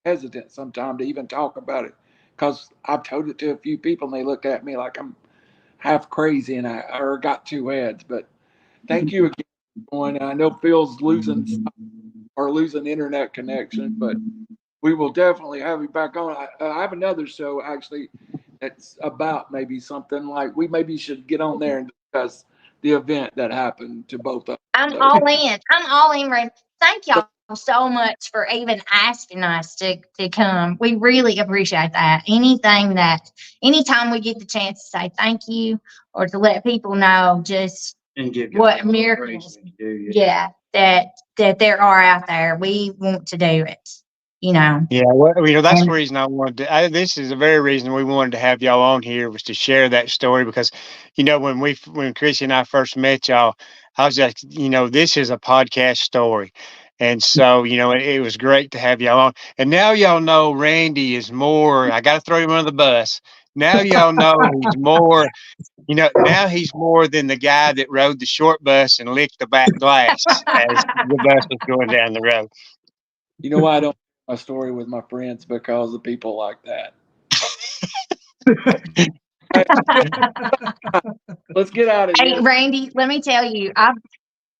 [SPEAKER 1] hesitant sometimes to even talk about it, because I've told it to a few people and they look at me like I'm half crazy and or got two heads. But thank you again for going. I know Phil's losing internet connection, but we will definitely have you back on. I have another show actually that's about maybe something like we maybe should get on there and discuss the event that happened to both of
[SPEAKER 4] I'm
[SPEAKER 1] us.
[SPEAKER 4] all in. I'm all in, Ray. Thank y'all so much for even asking us to come. We really appreciate that. Anytime we get the chance to say thank you or to let people know just
[SPEAKER 3] And give
[SPEAKER 4] what
[SPEAKER 3] God all the
[SPEAKER 4] miracles,
[SPEAKER 3] praise that you do. Yeah.
[SPEAKER 4] that there are out there, we want to do it.
[SPEAKER 2] Yeah, well, that's the
[SPEAKER 4] And
[SPEAKER 2] reason I wanted to. This is the very reason we wanted to have y'all on here, was to share that story, because, when Chrissy and I first met y'all, I was like, this is a podcast story, and so it was great to have y'all on. And now y'all know Randy is more. I got to throw him under the bus. Now y'all know he's more. Now he's more than the guy that rode the short bus and licked the back glass as the bus was going down the road.
[SPEAKER 1] You know why I don't share my story with my friends? Because of people like that. Hey, let's get out of
[SPEAKER 4] hey,
[SPEAKER 1] here.
[SPEAKER 4] Randy, let me tell you,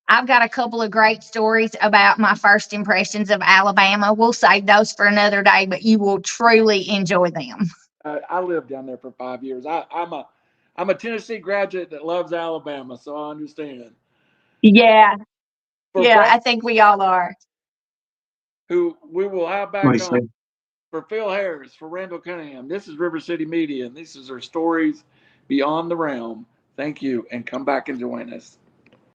[SPEAKER 4] I've got a couple of great stories about my first impressions of Alabama. We'll save those for another day, but you will truly enjoy them.
[SPEAKER 1] I lived down there for 5 years. I'm a Tennessee graduate that loves Alabama, so I understand.
[SPEAKER 4] Yeah,
[SPEAKER 1] For
[SPEAKER 4] yeah,
[SPEAKER 1] Brad,
[SPEAKER 4] I think we all are.
[SPEAKER 1] who we will have
[SPEAKER 3] What
[SPEAKER 1] back
[SPEAKER 3] he
[SPEAKER 1] on,
[SPEAKER 3] said.
[SPEAKER 1] for Phil Harris, for Randall Cunningham, this is River City Media, and this is our stories beyond the realm. Thank you, and come back and join us.